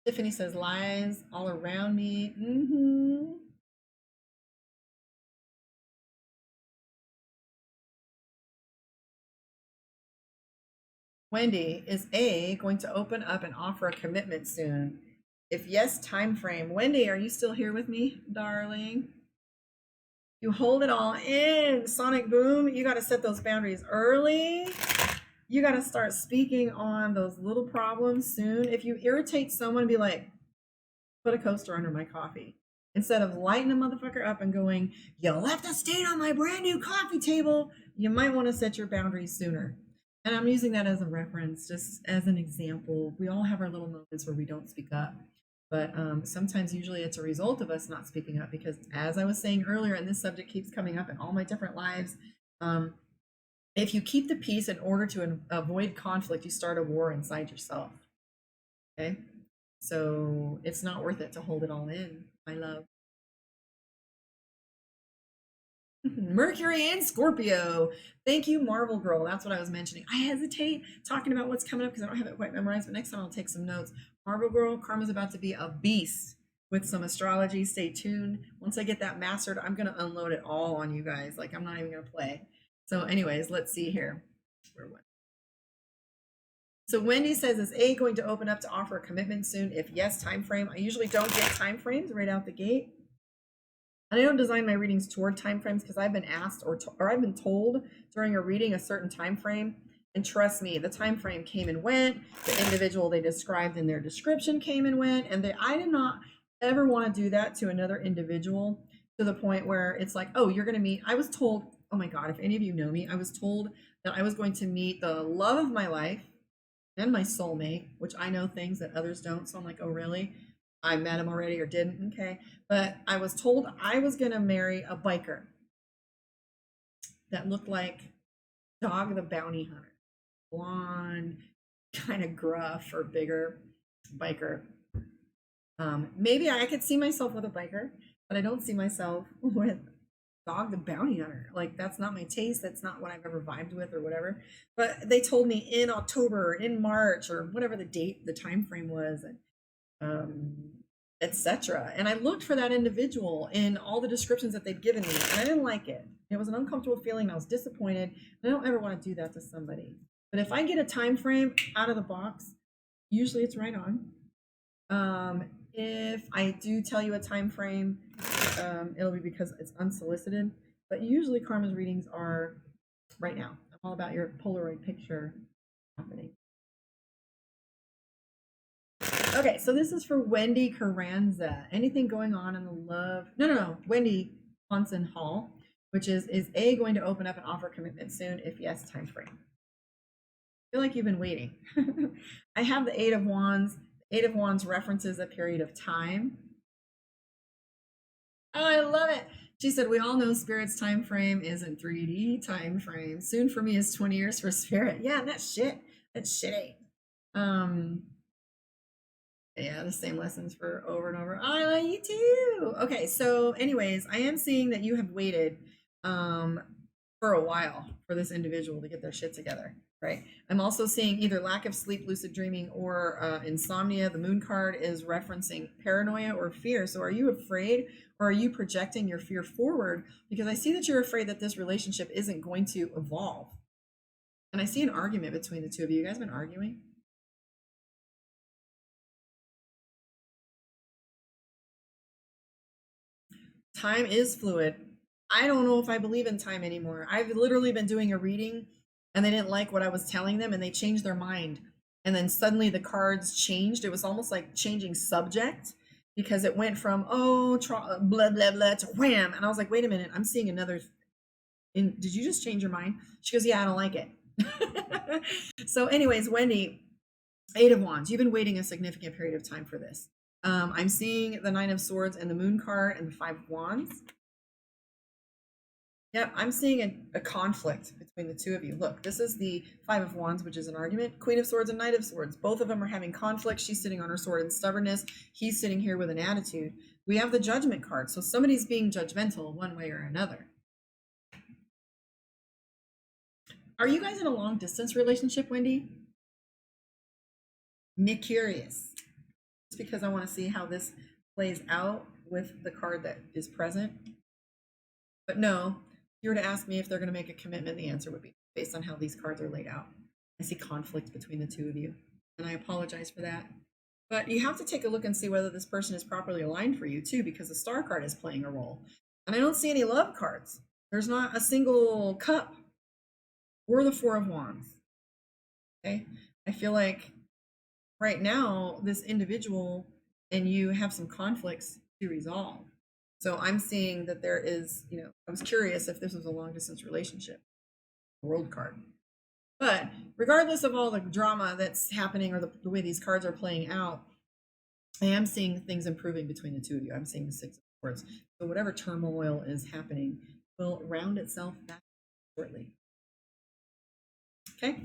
Tiffany says lies all around me. Wendy, is A going to open up and offer a commitment soon? If yes, time frame. Wendy, are you still here with me, darling? You hold it all in. Sonic Boom, you got to set those boundaries early. You got to start speaking on those little problems soon. If you irritate someone, be like, put a coaster under my coffee. Instead of lighting a motherfucker up and going, you left a stain on my brand new coffee table, you might want to set your boundaries sooner. And I'm using that as a reference, just as an example. We all have our little moments where we don't speak up. But sometimes, usually, it's a result of us not speaking up because, as I was saying earlier, and this subject keeps coming up in all my different lives, if you keep the peace in order to avoid conflict, you start a war inside yourself. Okay? So it's not worth it to hold it all in, my love. Mercury and Scorpio. Thank you, Marvel Girl. That's what I was mentioning. I hesitate talking about what's coming up because I don't have it quite memorized, but next time I'll take some notes. Marvel Girl, karma's about to be a beast with some astrology. Stay tuned. Once I get that mastered, I'm going to unload it all on you guys. Like, I'm not even going to play. So anyways, let's see here. Where went? So Wendy says, is A going to open up to offer a commitment soon? If yes, time frame. I usually don't get time frames right out the gate. And I don't design my readings toward time frames because I've been asked or I've been told during a reading a certain time frame. And trust me, the time frame came and went. The individual they described in their description came and went. And I did not ever want to do that to another individual to the point where it's like, oh, you're going to meet. I was told, oh my God, if any of you know me, I was told that I was going to meet the love of my life and my soulmate, which I know things that others don't. So I'm like, oh, really? I met him already or didn't. Okay. But I was told I was going to marry a biker that looked like Dog the Bounty Hunter, blonde, kind of gruff or bigger biker. Maybe I could see myself with a biker, but I don't see myself with Dog the Bounty Hunter. Like, that's not my taste. That's not what I've ever vibed with or whatever. But they told me in October, in March, or whatever the date, the time frame was, and etc. And I looked for that individual in all the descriptions that they'd given me, and I didn't like it. It was an uncomfortable feeling. I was disappointed. And I don't ever want to do that to somebody. But if I get a time frame out of the box, usually it's right on. If I do tell you a time frame, it'll be because it's unsolicited. But usually karma's readings are right now. I'm all about your Polaroid picture happening. Okay, so this is for Wendy Carranza. Anything going on in the love? No. Wendy Honson Hall, which is A going to open up and offer commitment soon? If yes, time frame. I feel like you've been waiting. I have the Eight of Wands. The Eight of Wands references a period of time. Oh, I love it. She said, we all know Spirit's time frame isn't 3D time frame. Soon for me is 20 years for Spirit. Yeah, that's shit. That's shitty. Um, yeah, the same lessons for over and over. I like you too. Okay, so anyways, I am seeing that you have waited um for a while for this individual to get their shit together, right? I'm also seeing either lack of sleep, lucid dreaming, or insomnia. The moon card is referencing paranoia or fear. So are you afraid, or are you projecting your fear forward? Because I see that you're afraid that this relationship isn't going to evolve. And I see an argument between the two of you. You guys been arguing? Time is fluid. I don't know if I believe in time anymore. I've literally been doing a reading and they didn't like what I was telling them and they changed their mind. And then suddenly the cards changed. It was almost like changing subject because it went from, oh, blah, blah, blah to wham. And I was like, wait a minute, I'm seeing another. Did you just change your mind? She goes, yeah, I don't like it. So, anyways, Wendy, Eight of Wands, you've been waiting a significant period of time for this. I'm seeing the Nine of Swords and the Moon card and the Five of Wands. Yep, I'm seeing a conflict between the two of you. Look, this is the Five of Wands, which is an argument. Queen of Swords and Knight of Swords. Both of them are having conflict. She's sitting on her sword in stubbornness. He's sitting here with an attitude. We have the Judgment card. So somebody's being judgmental one way or another. Are you guys in a long distance relationship, Wendy? Me curious. It's because I want to see how this plays out with the card that is present. But no, if you were to ask me if they're going to make a commitment, the answer would be based on how these cards are laid out. I see conflict between the two of you, and I apologize for that. But you have to take a look and see whether this person is properly aligned for you too, because the Star card is playing a role. And I don't see any love cards. There's not a single cup or the Four of Wands. Okay, I feel like right now this individual and you have some conflicts to resolve. So I'm seeing that there is, I was curious if this was a long distance relationship. World card. But regardless of all the drama that's happening or the way these cards are playing out, I am seeing things improving between the two of you. I'm seeing the Six of Swords. So whatever turmoil is happening will round itself back shortly. Okay,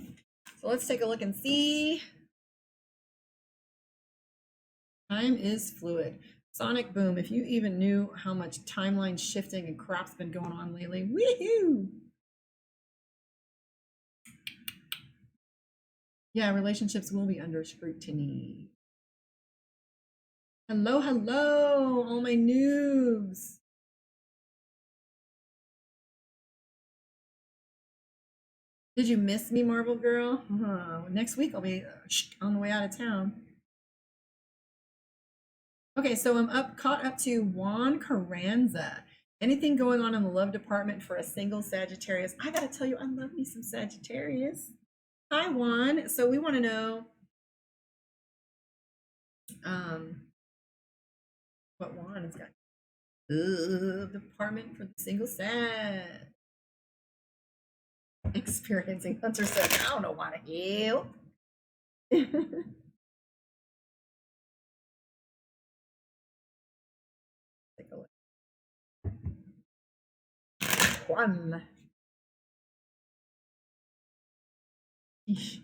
so let's take a look and see. Time is fluid. Sonic boom. If you even knew how much timeline shifting and crap's been going on lately. Woohoo! Yeah, relationships will be under scrutiny. Hello, hello, all my noobs. Did you miss me, Marvel Girl? Next week I'll be on the way out of town. Okay, so I'm caught up to Juan Carranza. Anything going on in the love department for a single Sagittarius? I gotta tell you, I love me some Sagittarius. Hi, Juan. So we want to know what Juan has got. Department for the single Sag. Experiencing Hunter says, I don't know why to help. Take a look. Juan. Eesh.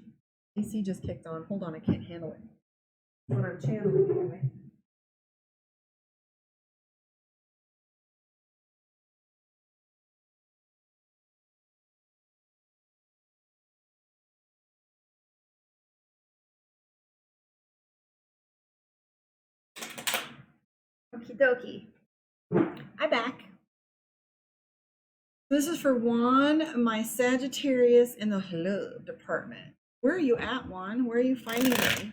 AC just kicked on. Hold on, I can't handle it. On our channel anyway. Okie dokie. I'm back. This is for Juan, my Sagittarius in the love department. Where are you at, Juan? Where are you finding me?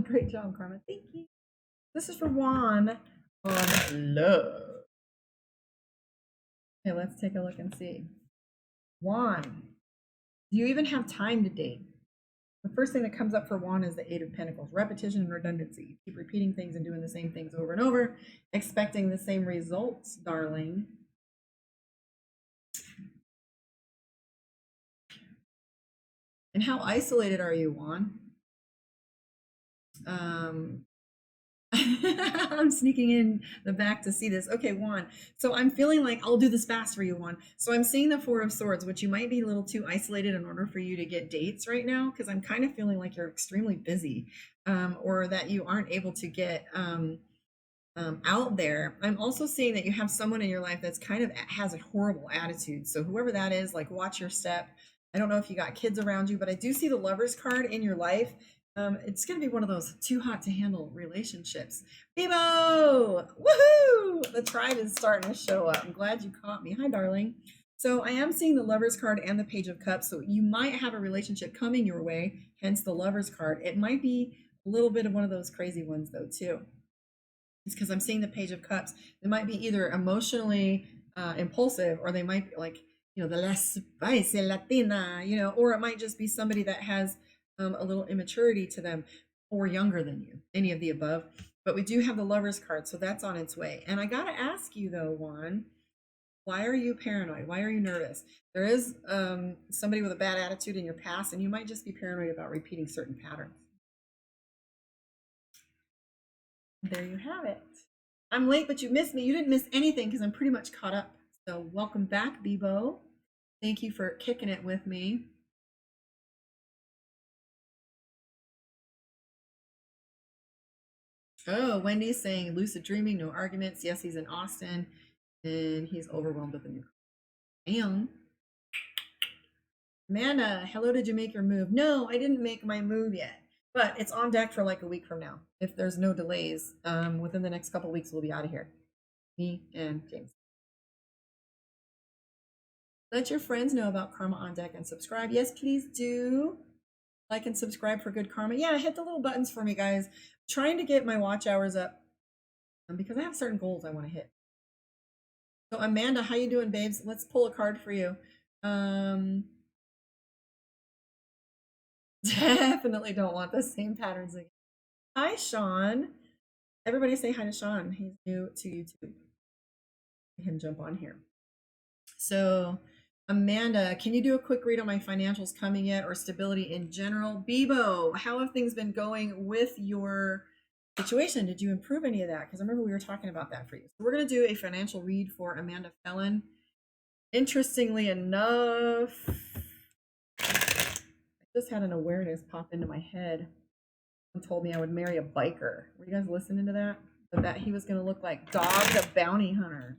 Great job, Karma. Thank you. This is for Juan on love. Okay, let's take a look and see. Juan, do you even have time to date? The first thing that comes up for Juan is the Eight of Pentacles, repetition and redundancy. You keep repeating things and doing the same things over and over, expecting the same results, darling. And how isolated are you, Juan? Um, I'm sneaking in the back to see this. Okay, Juan. So I'm feeling like I'll do this fast for you, Juan. So I'm seeing the Four of Swords, which you might be a little too isolated in order for you to get dates right now, because I'm kind of feeling like you're extremely busy, or that you aren't able to get out there. I'm also seeing that you have someone in your life that's kind of has a horrible attitude. So whoever that is, like, watch your step. I don't know if you got kids around you, but I do see the Lovers card in your life. It's going to be one of those too hot to handle relationships. Bebo! Woohoo! The tribe is starting to show up. I'm glad you caught me. Hi, darling. So I am seeing the Lovers card and the Page of Cups. So you might have a relationship coming your way, hence the Lovers card. It might be a little bit of one of those crazy ones, though, too. It's because I'm seeing the Page of Cups. They might be either emotionally impulsive, or they might be like, the less spicy Latina, or it might just be somebody that has a little immaturity to them, or younger than you, any of the above. But we do have the Lovers card, so that's on its way. And I got to ask you, though, Juan, why are you paranoid? Why are you nervous? There is somebody with a bad attitude in your past, and you might just be paranoid about repeating certain patterns. There you have it. I'm late, but you missed me. You didn't miss anything because I'm pretty much caught up. So welcome back, Bebo. Thank you for kicking it with me. Oh, Wendy's saying lucid dreaming, no arguments. Yes, he's in Austin, and he's overwhelmed with the new. Damn. Amanda, hello, did you make your move? No, I didn't make my move yet, but it's on deck for like a week from now. If there's no delays, within the next couple weeks, we'll be out of here. Me and James. Let your friends know about Karma on Deck and subscribe. Yes, please do. Like and subscribe for good karma. Yeah, hit the little buttons for me, guys. I'm trying to get my watch hours up because I have certain goals I want to hit. So Amanda, how you doing, babes? Let's pull a card for you. Definitely don't want the same patterns again. Hi, Sean. Everybody say hi to Sean. He's new to YouTube. Let him jump on here. So Amanda, can you do a quick read on my financials coming yet, or stability in general? Bebo, how have things been going with your situation? Did you improve any of that? Because I remember we were talking about that for you. So we're going to do a financial read for Amanda Felon. Interestingly enough, I just had an awareness pop into my head. Someone told me I would marry a biker. Were you guys listening to that? But that he was going to look like Dog the Bounty Hunter.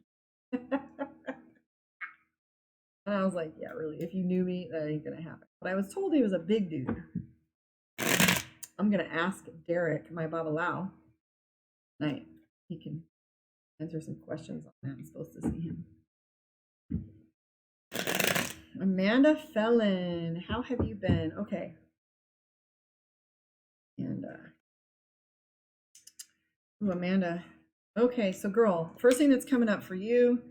And I was like, yeah, really, if you knew me, that ain't gonna happen. But I was told he was a big dude. I'm gonna ask Derek, my Babalao, tonight. He can answer some questions on that. I'm supposed to see him. Amanda Felon, how have you been? Okay. And ooh, Amanda. Okay, so girl, first thing that's coming up for you,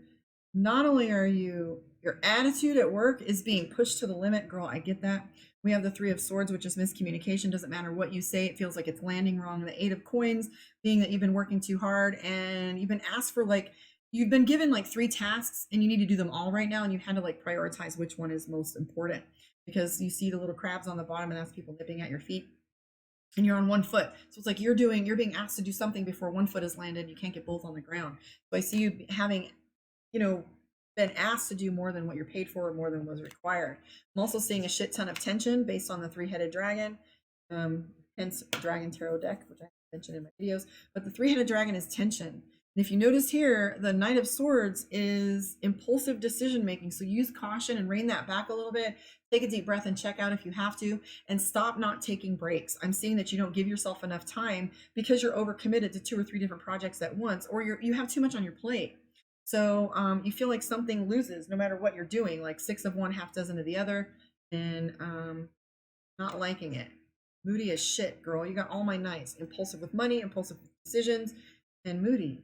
not only are your attitude at work is being pushed to the limit, girl, I get that. We have the Three of Swords, which is miscommunication. Doesn't matter what you say, it feels like it's landing wrong. The Eight of Coins being that you've been working too hard and you've been asked for you've been given like 3 tasks and you need to do them all right now, and you've had to prioritize which one is most important, because you see the little crabs on the bottom and that's people nipping at your feet. And you're on one foot. So it's like you're being asked to do something before one foot is landed. You can't get both on the ground. So I see you having, been asked to do more than what you're paid for, or more than was required. I'm also seeing a shit ton of tension based on the 3-headed dragon, hence Dragon Tarot deck, which I mentioned in my videos. But the 3-headed dragon is tension. And if you notice here, the Knight of Swords is impulsive decision making. So use caution and rein that back a little bit. Take a deep breath and check out if you have to, and stop not taking breaks. I'm seeing that you don't give yourself enough time because you're overcommitted to 2 or 3 different projects at once, or you have too much on your plate. So you feel like something loses no matter what you're doing, like 6 of one, half dozen of the other, and not liking it. Moody as shit, girl. You got all my nights. Impulsive with money, impulsive with decisions, and moody.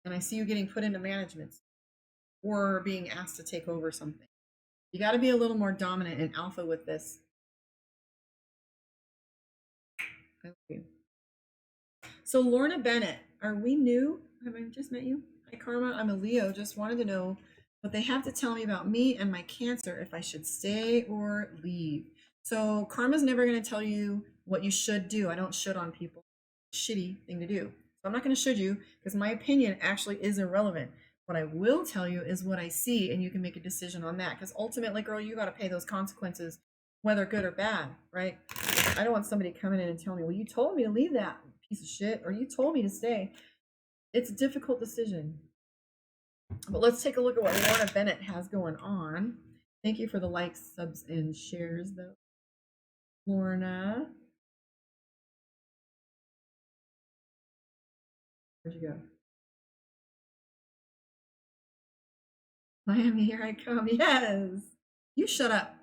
And I see you getting put into management or being asked to take over something. You got to be a little more dominant and alpha with this. I love you. So Lorna Bennett, are we new? Have I just met you? Hi, Karma. I'm a Leo. Just wanted to know what they have to tell me about me and my Cancer, if I should stay or leave. So karma's never going to tell you what you should do. I don't should on people. Shitty thing to do. So I'm not going to should you because my opinion actually is irrelevant. What I will tell you is what I see, and you can make a decision on that. Because ultimately, girl, you got to pay those consequences, whether good or bad, right? I don't want somebody coming in and telling me, well, you told me to leave that piece of shit, or you told me to stay. It's a difficult decision. But let's take a look at what Lorna Bennett has going on. Thank you for the likes, subs, and shares, though. Lorna. Where'd you go? Miami, here I come. Yes. You shut up.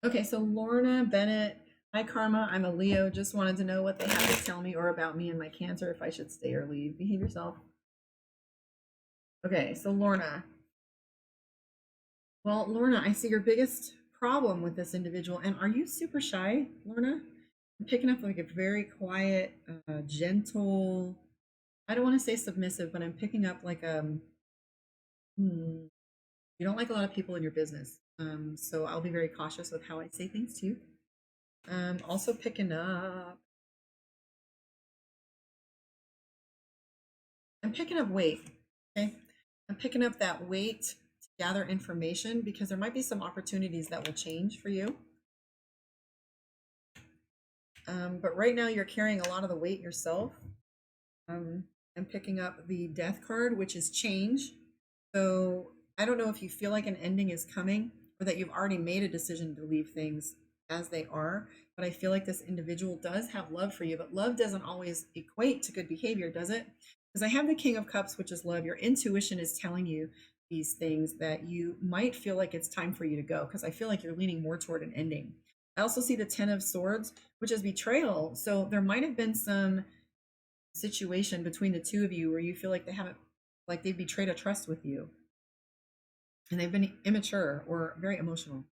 Okay, so Lorna Bennett. Hi, Karma. I'm a Leo. Just wanted to know what they have to tell me or about me and my Cancer, if I should stay or leave. Behave yourself. Okay, so Lorna. Well, Lorna, I see your biggest problem with this individual. And are you super shy, Lorna? I'm picking up like a very quiet, gentle. I don't want to say submissive, but I'm picking up like you don't like a lot of people in your business. So I'll be very cautious with how I say things too. Also picking up. I'm picking up weight. Okay. I'm picking up that weight to gather information because there might be some opportunities that will change for you. But right now you're carrying a lot of the weight yourself. I'm picking up the death card, which is change. So I don't know if you feel like an ending is coming or that you've already made a decision to leave things as they are. But I feel like this individual does have love for you, but love doesn't always equate to good behavior, does it? Because I have the King of Cups, which is love. Your intuition is telling you these things that you might feel like it's time for you to go, because I feel like you're leaning more toward an ending. I also see the Ten of Swords, which is betrayal. So there might have been some situation between the two of you where you feel like they've betrayed a trust with you and they've been immature or very emotional.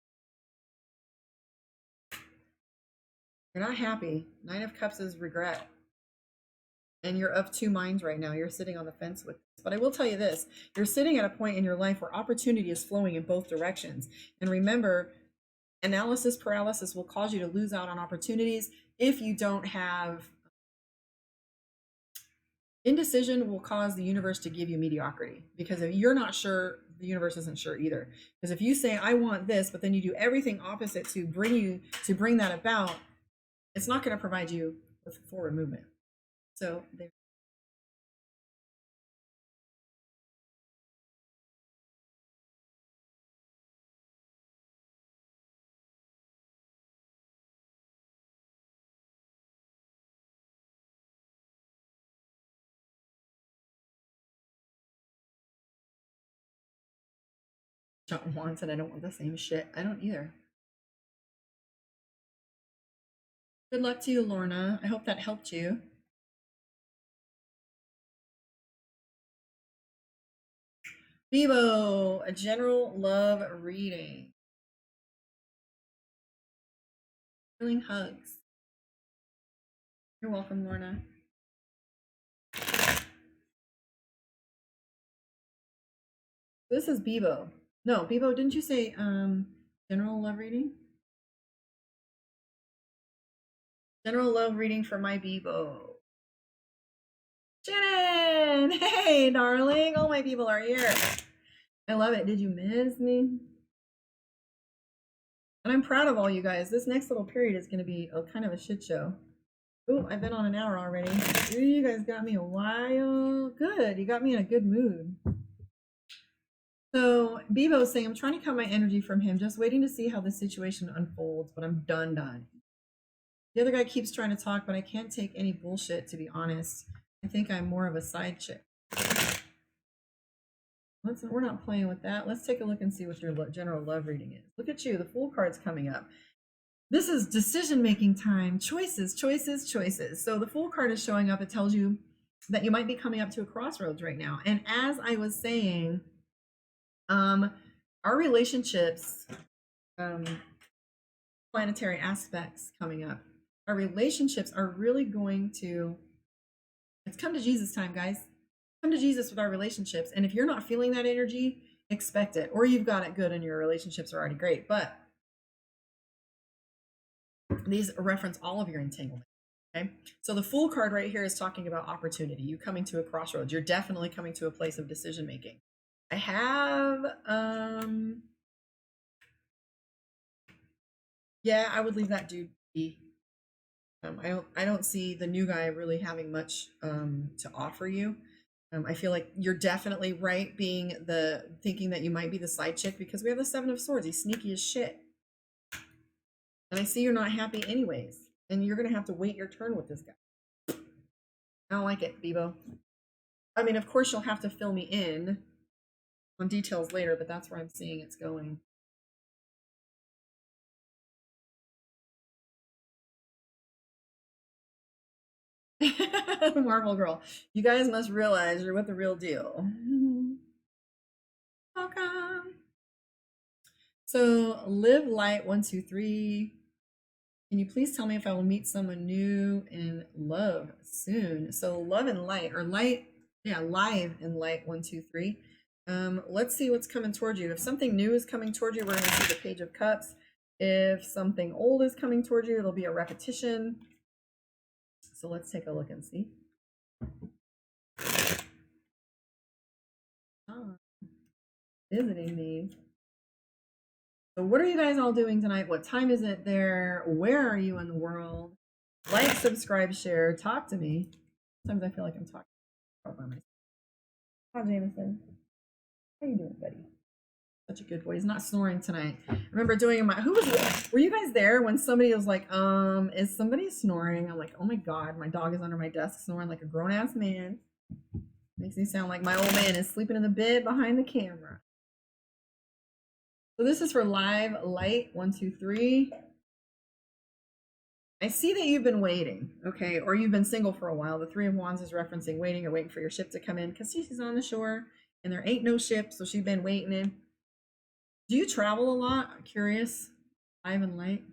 You're not happy. Nine of Cups is regret. And you're of two minds right now. You're sitting on the fence with this. But I will tell you this, you're sitting at a point in your life where opportunity is flowing in both directions. And remember, analysis paralysis will cause you to lose out on opportunities if you don't have indecision will cause the universe to give you mediocrity, because if you're not sure, the universe isn't sure either. Because if you say I want this, but then you do everything opposite to bring that about, it's not going to provide you with forward movement. So there. Don't want it. I don't want the same shit. I don't either. Good luck to you, Lorna. I hope that helped you. Bebo, a general love reading. Feeling hugs. You're welcome, Lorna. This is Bebo. No, Bebo, didn't you say general love reading? General love reading for my Bebo. Shannon! Hey, darling. All my people are here. I love it. Did you miss me? And I'm proud of all you guys. This next little period is going to be a kind of a shit show. Ooh, I've been on an hour already. Ooh, you guys got me a while. Good. You got me in a good mood. So Bebo's saying, I'm trying to cut my energy from him, just waiting to see how the situation unfolds, but I'm done. The other guy keeps trying to talk, but I can't take any bullshit, to be honest. I think I'm more of a side chick. We're not playing with that. Let's take a look and see what your general love reading is. Look at you. The Fool card's coming up. This is decision-making time. Choices, choices, choices. So the Fool card is showing up. It tells you that you might be coming up to a crossroads right now. And as I was saying, our relationships, planetary aspects coming up, our relationships are really going to, it's come to Jesus time, guys. Come to Jesus with our relationships. And if you're not feeling that energy, expect it. Or you've got it good and your relationships are already great. But these reference all of your entanglement. Okay. So the Fool card right here is talking about opportunity. You coming to a crossroads. You're definitely coming to a place of decision making. I have yeah, I would leave that dude be. I don't see the new guy really having much to offer you. I feel like you're definitely right being the thinking that you might be the side chick because we have the Seven of Swords. He's sneaky as shit. And I see you're not happy anyways. And you're gonna have to wait your turn with this guy. I don't like it, Bebo. I mean, of course you'll have to fill me in on details later, but that's where I'm seeing it's going. Marvel girl, you guys must realize you're with the real deal. Welcome. So live light 123. Can you please tell me if I will meet someone new in love soon? So love and light, or light, yeah, live and light 123. Let's see what's coming towards you. If something new is coming towards you, we're going to see the Page of Cups. If something old is coming towards you, it'll be a repetition. So let's take a look and see. Visiting me. So what are you guys all doing tonight? What time is it there? Where are you in the world? Like, subscribe, share, talk to me. Sometimes I feel like I'm talking about myself. Hi, Jameson. How you doing, buddy? Such a good boy. He's not snoring tonight. I remember doing my were you guys there when somebody was like, is somebody snoring? I'm like, oh my god, my dog is under my desk snoring like a grown-ass man. Makes me sound like my old man is sleeping in the bed behind the camera. So this is for live light 123. I see that you've been waiting, okay, or you've been single for a while. The Three of Wands is referencing waiting. You're waiting for your ship to come in because she's on the shore and there ain't no ship, so she's been waiting in. Do you travel a lot? I'm curious. Live and light.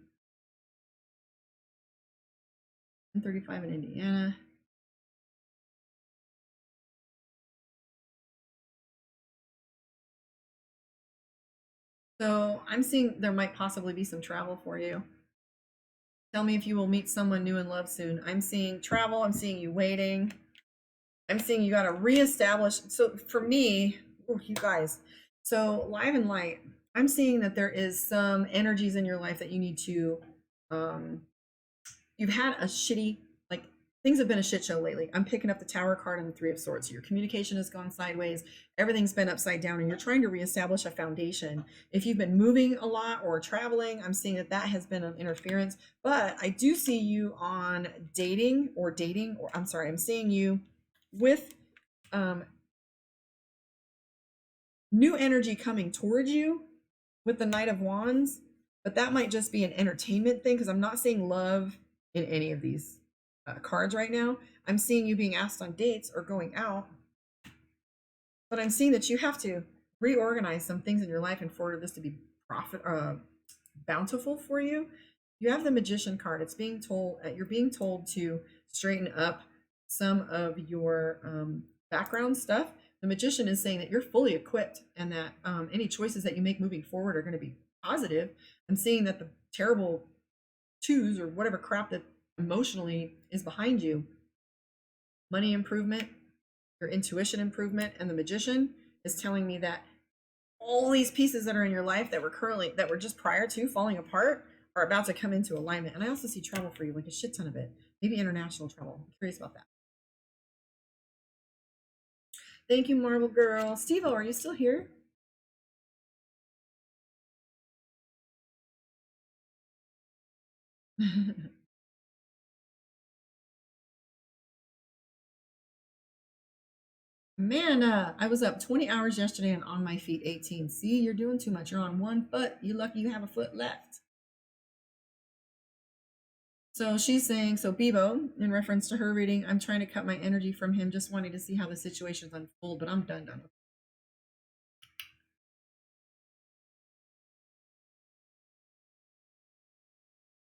135 in Indiana. So I'm seeing there might possibly be some travel for you. Tell me if you will meet someone new in love soon. I'm seeing travel. I'm seeing you waiting. I'm seeing you got to reestablish. So for me, oh, you guys. So live and light. I'm seeing that there is some energies in your life that you need to. You've had a shitty, like, things have been a shit show lately. I'm picking up the Tower card and the Three of Swords. Your communication has gone sideways. Everything's been upside down, and you're trying to reestablish a foundation. If you've been moving a lot or traveling, I'm seeing that that has been an interference. But I do see you on dating, or I'm sorry, I'm seeing you with new energy coming towards you with the Knight of Wands. But that might just be an entertainment thing because I'm not seeing love in any of these cards right now. I'm seeing you being asked on dates or going out, but I'm seeing that you have to reorganize some things in your life in order for this to be bountiful for you. You have the Magician card. It's being told you're being told to straighten up some of your background stuff. The Magician is saying that you're fully equipped and that any choices that you make moving forward are going to be positive. I'm seeing that the terrible twos or whatever crap that emotionally is behind you, money improvement, your intuition improvement, and the Magician is telling me that all these pieces that are in your life that were just prior to falling apart are about to come into alignment. And I also see travel for you, like a shit ton of it, maybe international travel. I'm curious about that. Thank you, Marvel Girl. Steve-O, are you still here? Amanda, I was up 20 hours yesterday and on my feet 18. See, you're doing too much. You're on one foot. You lucky you have a foot left. So she's saying, so Bebo, in reference to her reading, I'm trying to cut my energy from him, just wanting to see how the situations unfold, but I'm done.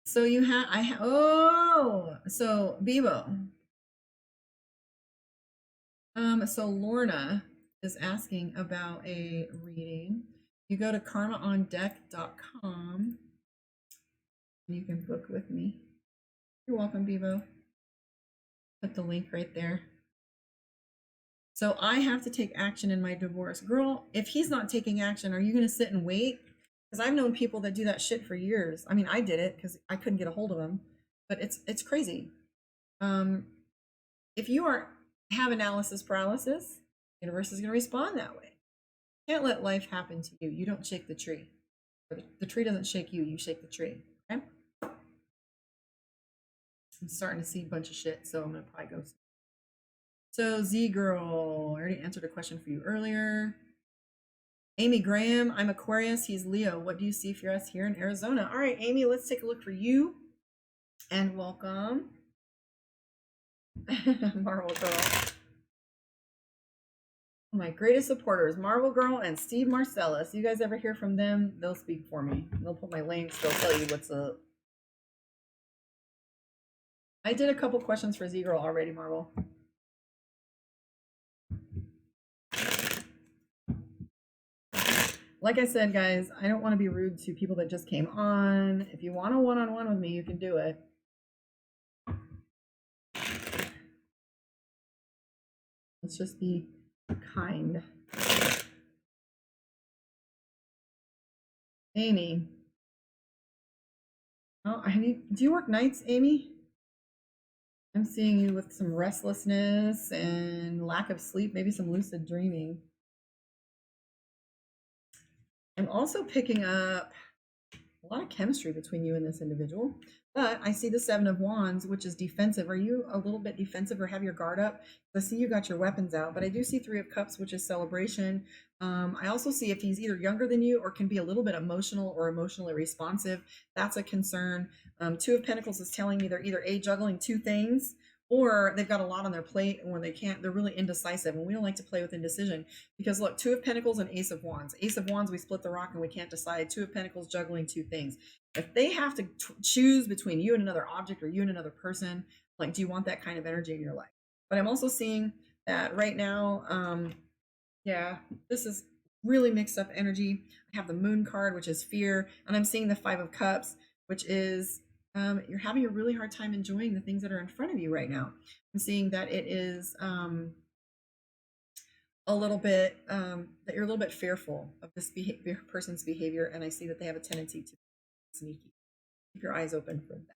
So so Bebo, So Lorna is asking about a reading. You go to karmaondeck.com and you can book with me. You're welcome, Bevo. Put the link right there. So I have to take action in my divorce. Girl, if he's not taking action, are you going to sit and wait? Because I've known people that do that shit for years. I mean, I did it because I couldn't get a hold of him, but it's crazy. If you have analysis paralysis, the universe is going to respond that way. You can't let life happen to you. You don't shake the tree. The tree doesn't shake you. You shake the tree. Okay. I'm starting to see a bunch of shit, so I'm gonna probably go. So Z girl, I already answered a question for you earlier. Amy Graham, I'm Aquarius, he's Leo. What do you see for us here in Arizona? All right, Amy, let's take a look for you. And welcome. Marvel Girl. My greatest supporters, Marvel Girl and Steve Marcellus. You guys ever hear from them? They'll speak for me. They'll put my links. They'll tell you what's up. I did a couple questions for Z Girl already, Marvel. Like I said, guys, I don't want to be rude to people that just came on. If you want a one-on-one with me, you can do it. Let's just be kind. Amy. Oh, do you work nights, Amy? I'm seeing you with some restlessness and lack of sleep, maybe some lucid dreaming. I'm also picking up a lot of chemistry between you and this individual, but I see the Seven of Wands, which is defensive. Are you a little bit defensive or have your guard up? I see you got your weapons out, but I do see Three of Cups, which is celebration. I also see if he's either younger than you or can be a little bit emotional or emotionally responsive. That's a concern. Two of Pentacles is telling me they're either juggling two things, or they've got a lot on their plate and when they're really indecisive, and we don't like to play with indecision because look, Two of Pentacles and Ace of Wands. Ace of Wands, we split the rock and we can't decide. Two of Pentacles, juggling two things. If they have to choose between you and another object or you and another person, like, do you want that kind of energy in your life? But I'm also seeing that right now, yeah, this is really mixed up energy. I have the Moon card, which is fear, and I'm seeing the Five of Cups, which is you're having a really hard time enjoying the things that are in front of you right now. I'm seeing that it is a little bit that you're a little bit fearful of this person's behavior, and I see that they have a tendency to be sneaky. Keep your eyes open for that.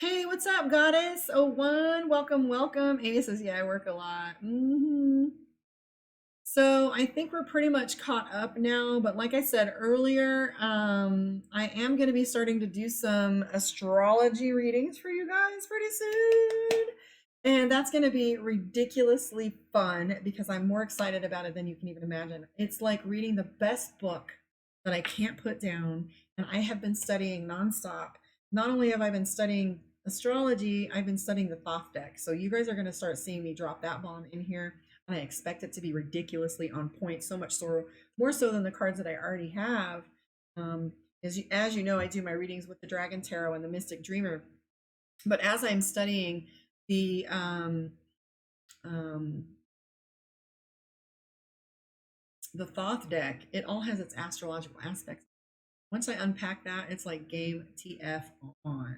Hey, what's up, Goddess? Oh, one, welcome, welcome. Amy says, yeah, I work a lot. So I think we're pretty much caught up now, but like I said earlier, I am going to be starting to do some astrology readings for you guys pretty soon. And that's going to be ridiculously fun because I'm more excited about it than you can even imagine. It's like reading the best book that I can't put down. And I have been studying nonstop. Not only have I been studying astrology, I've been studying the Thoth deck. So you guys are going to start seeing me drop that bomb in here. And I expect it to be ridiculously on point, so much so, more so than the cards that I already have. As you know, I do my readings with the Dragon Tarot and the Mystic Dreamer. But as I'm studying the Thoth deck, it all has its astrological aspects. Once I unpack that, it's like game TF on.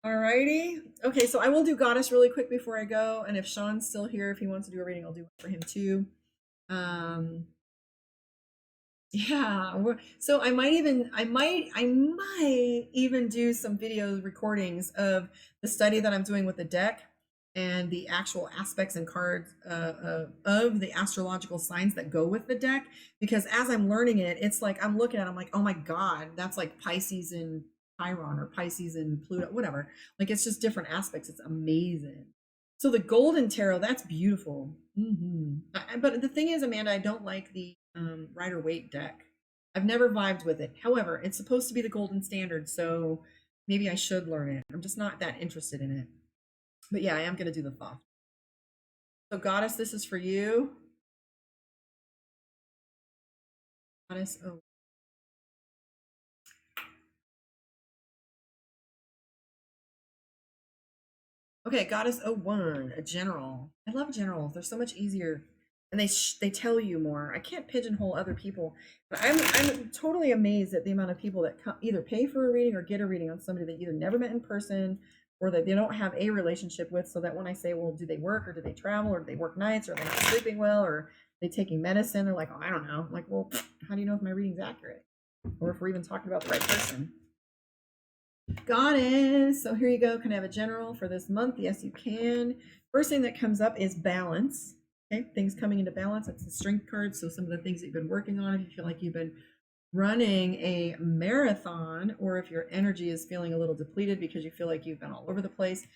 Alrighty. Okay, so I will do Goddess really quick before I go, and if Sean's still here, if he wants to do a reading, I'll do it for him too. Yeah, so I might even do some video recordings of the study that I'm doing with the deck and the actual aspects and cards of the astrological signs that go with the deck, because as I'm learning it, it's like I'm looking at it, I'm like, oh my god, that's like Pisces and Chiron or Pisces and Pluto, whatever. Like, it's just different aspects. It's amazing. So the Golden Tarot, that's beautiful. But the thing is, Amanda, I don't like the Rider-Waite deck. I've never vibed with it. However, it's supposed to be the golden standard, so maybe I should learn it. I'm just not that interested in it. But yeah, I am going to do the Thoth. So, Goddess, this is for you. Goddess, oh. Okay, Goddess 01, a general. I love generals. They're so much easier, and they tell you more. I can't pigeonhole other people, but I'm totally amazed at the amount of people that either pay for a reading or get a reading on somebody that either never met in person or that they don't have a relationship with. So that when I say, well, do they work or do they travel or do they work nights or are they not sleeping well or are they taking medicine? They're like, oh, I don't know. I'm like, well, how do you know if my reading's accurate or if we're even talking about the right person? Goddess. So here you go. Can I have a general for this month? Yes, you can. First thing that comes up is balance. Okay, things coming into balance. That's the strength card. So some of the things that you've been working on, if you feel like you've been running a marathon, or if your energy is feeling a little depleted because you feel like you've been all over the place,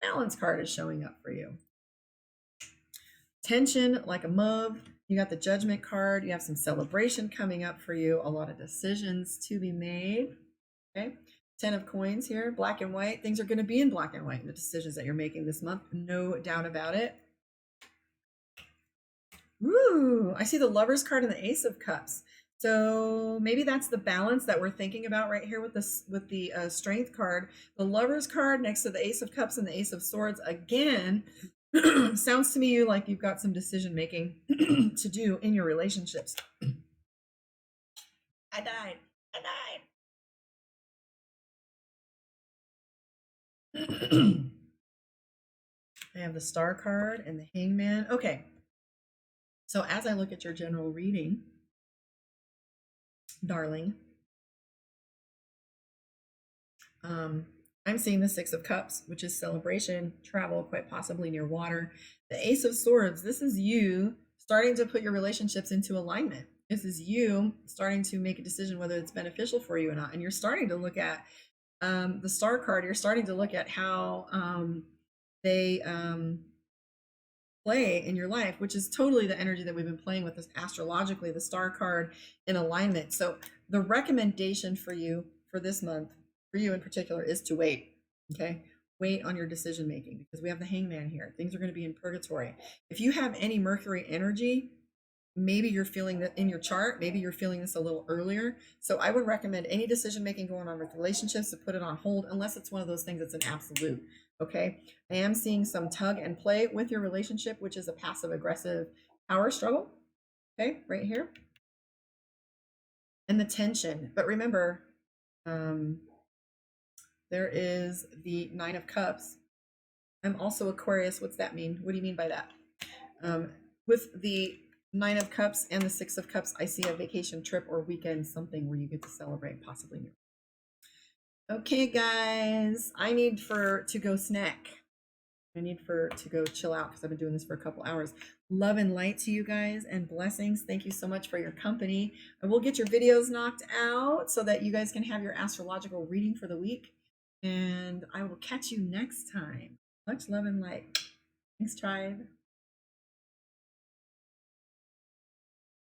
balance card is showing up for you. Tension, like a move. You got the judgment card. You have some celebration coming up for you. A lot of decisions to be made. Okay. 10 of coins here, black and white. Things are going to be in black and white in the decisions that you're making this month. No doubt about it. Ooh, I see the Lover's card and the Ace of Cups. So maybe that's the balance that we're thinking about right here with this, with the Strength card. The Lover's card next to the Ace of Cups and the Ace of Swords. Again, sounds to me like you've got some decision making to do in your relationships. I died. I have the Star card and the Hangman. Okay. So as I look at your general reading, darling, I'm seeing the Six of Cups, which is celebration, travel, quite possibly near water. The Ace of Swords, this is you starting to put your relationships into alignment. This is you starting to make a decision whether it's beneficial for you or not. And you're starting to look at the Star card. You're starting to look at how they play in your life, which is totally the energy that we've been playing with this astrologically, the Star card in alignment. So the recommendation for you for this month, for you in particular, is to wait. Okay, wait on your decision making because we have the Hangman here. Things are going to be in purgatory. If you have any Mercury energy, maybe you're feeling that in your chart, maybe you're feeling this a little earlier. So I would recommend any decision making going on with relationships to put it on hold unless it's one of those things that's an absolute. Okay, I am seeing some tug and play with your relationship, which is a passive aggressive power struggle. Okay, right here. And the tension. But remember, there is the Nine of Cups. I'm also Aquarius. What's that mean? What do you mean by that? With the Nine of Cups and the Six of Cups, I see a vacation trip or weekend, something where you get to celebrate, possibly new. Okay, guys, I need to go snack. I need to go chill out because I've been doing this for a couple hours. Love and light to you guys and blessings. Thank you so much for your company. I will get your videos knocked out so that you guys can have your astrological reading for the week. And I will catch you next time. Much love and light. Thanks, tribe.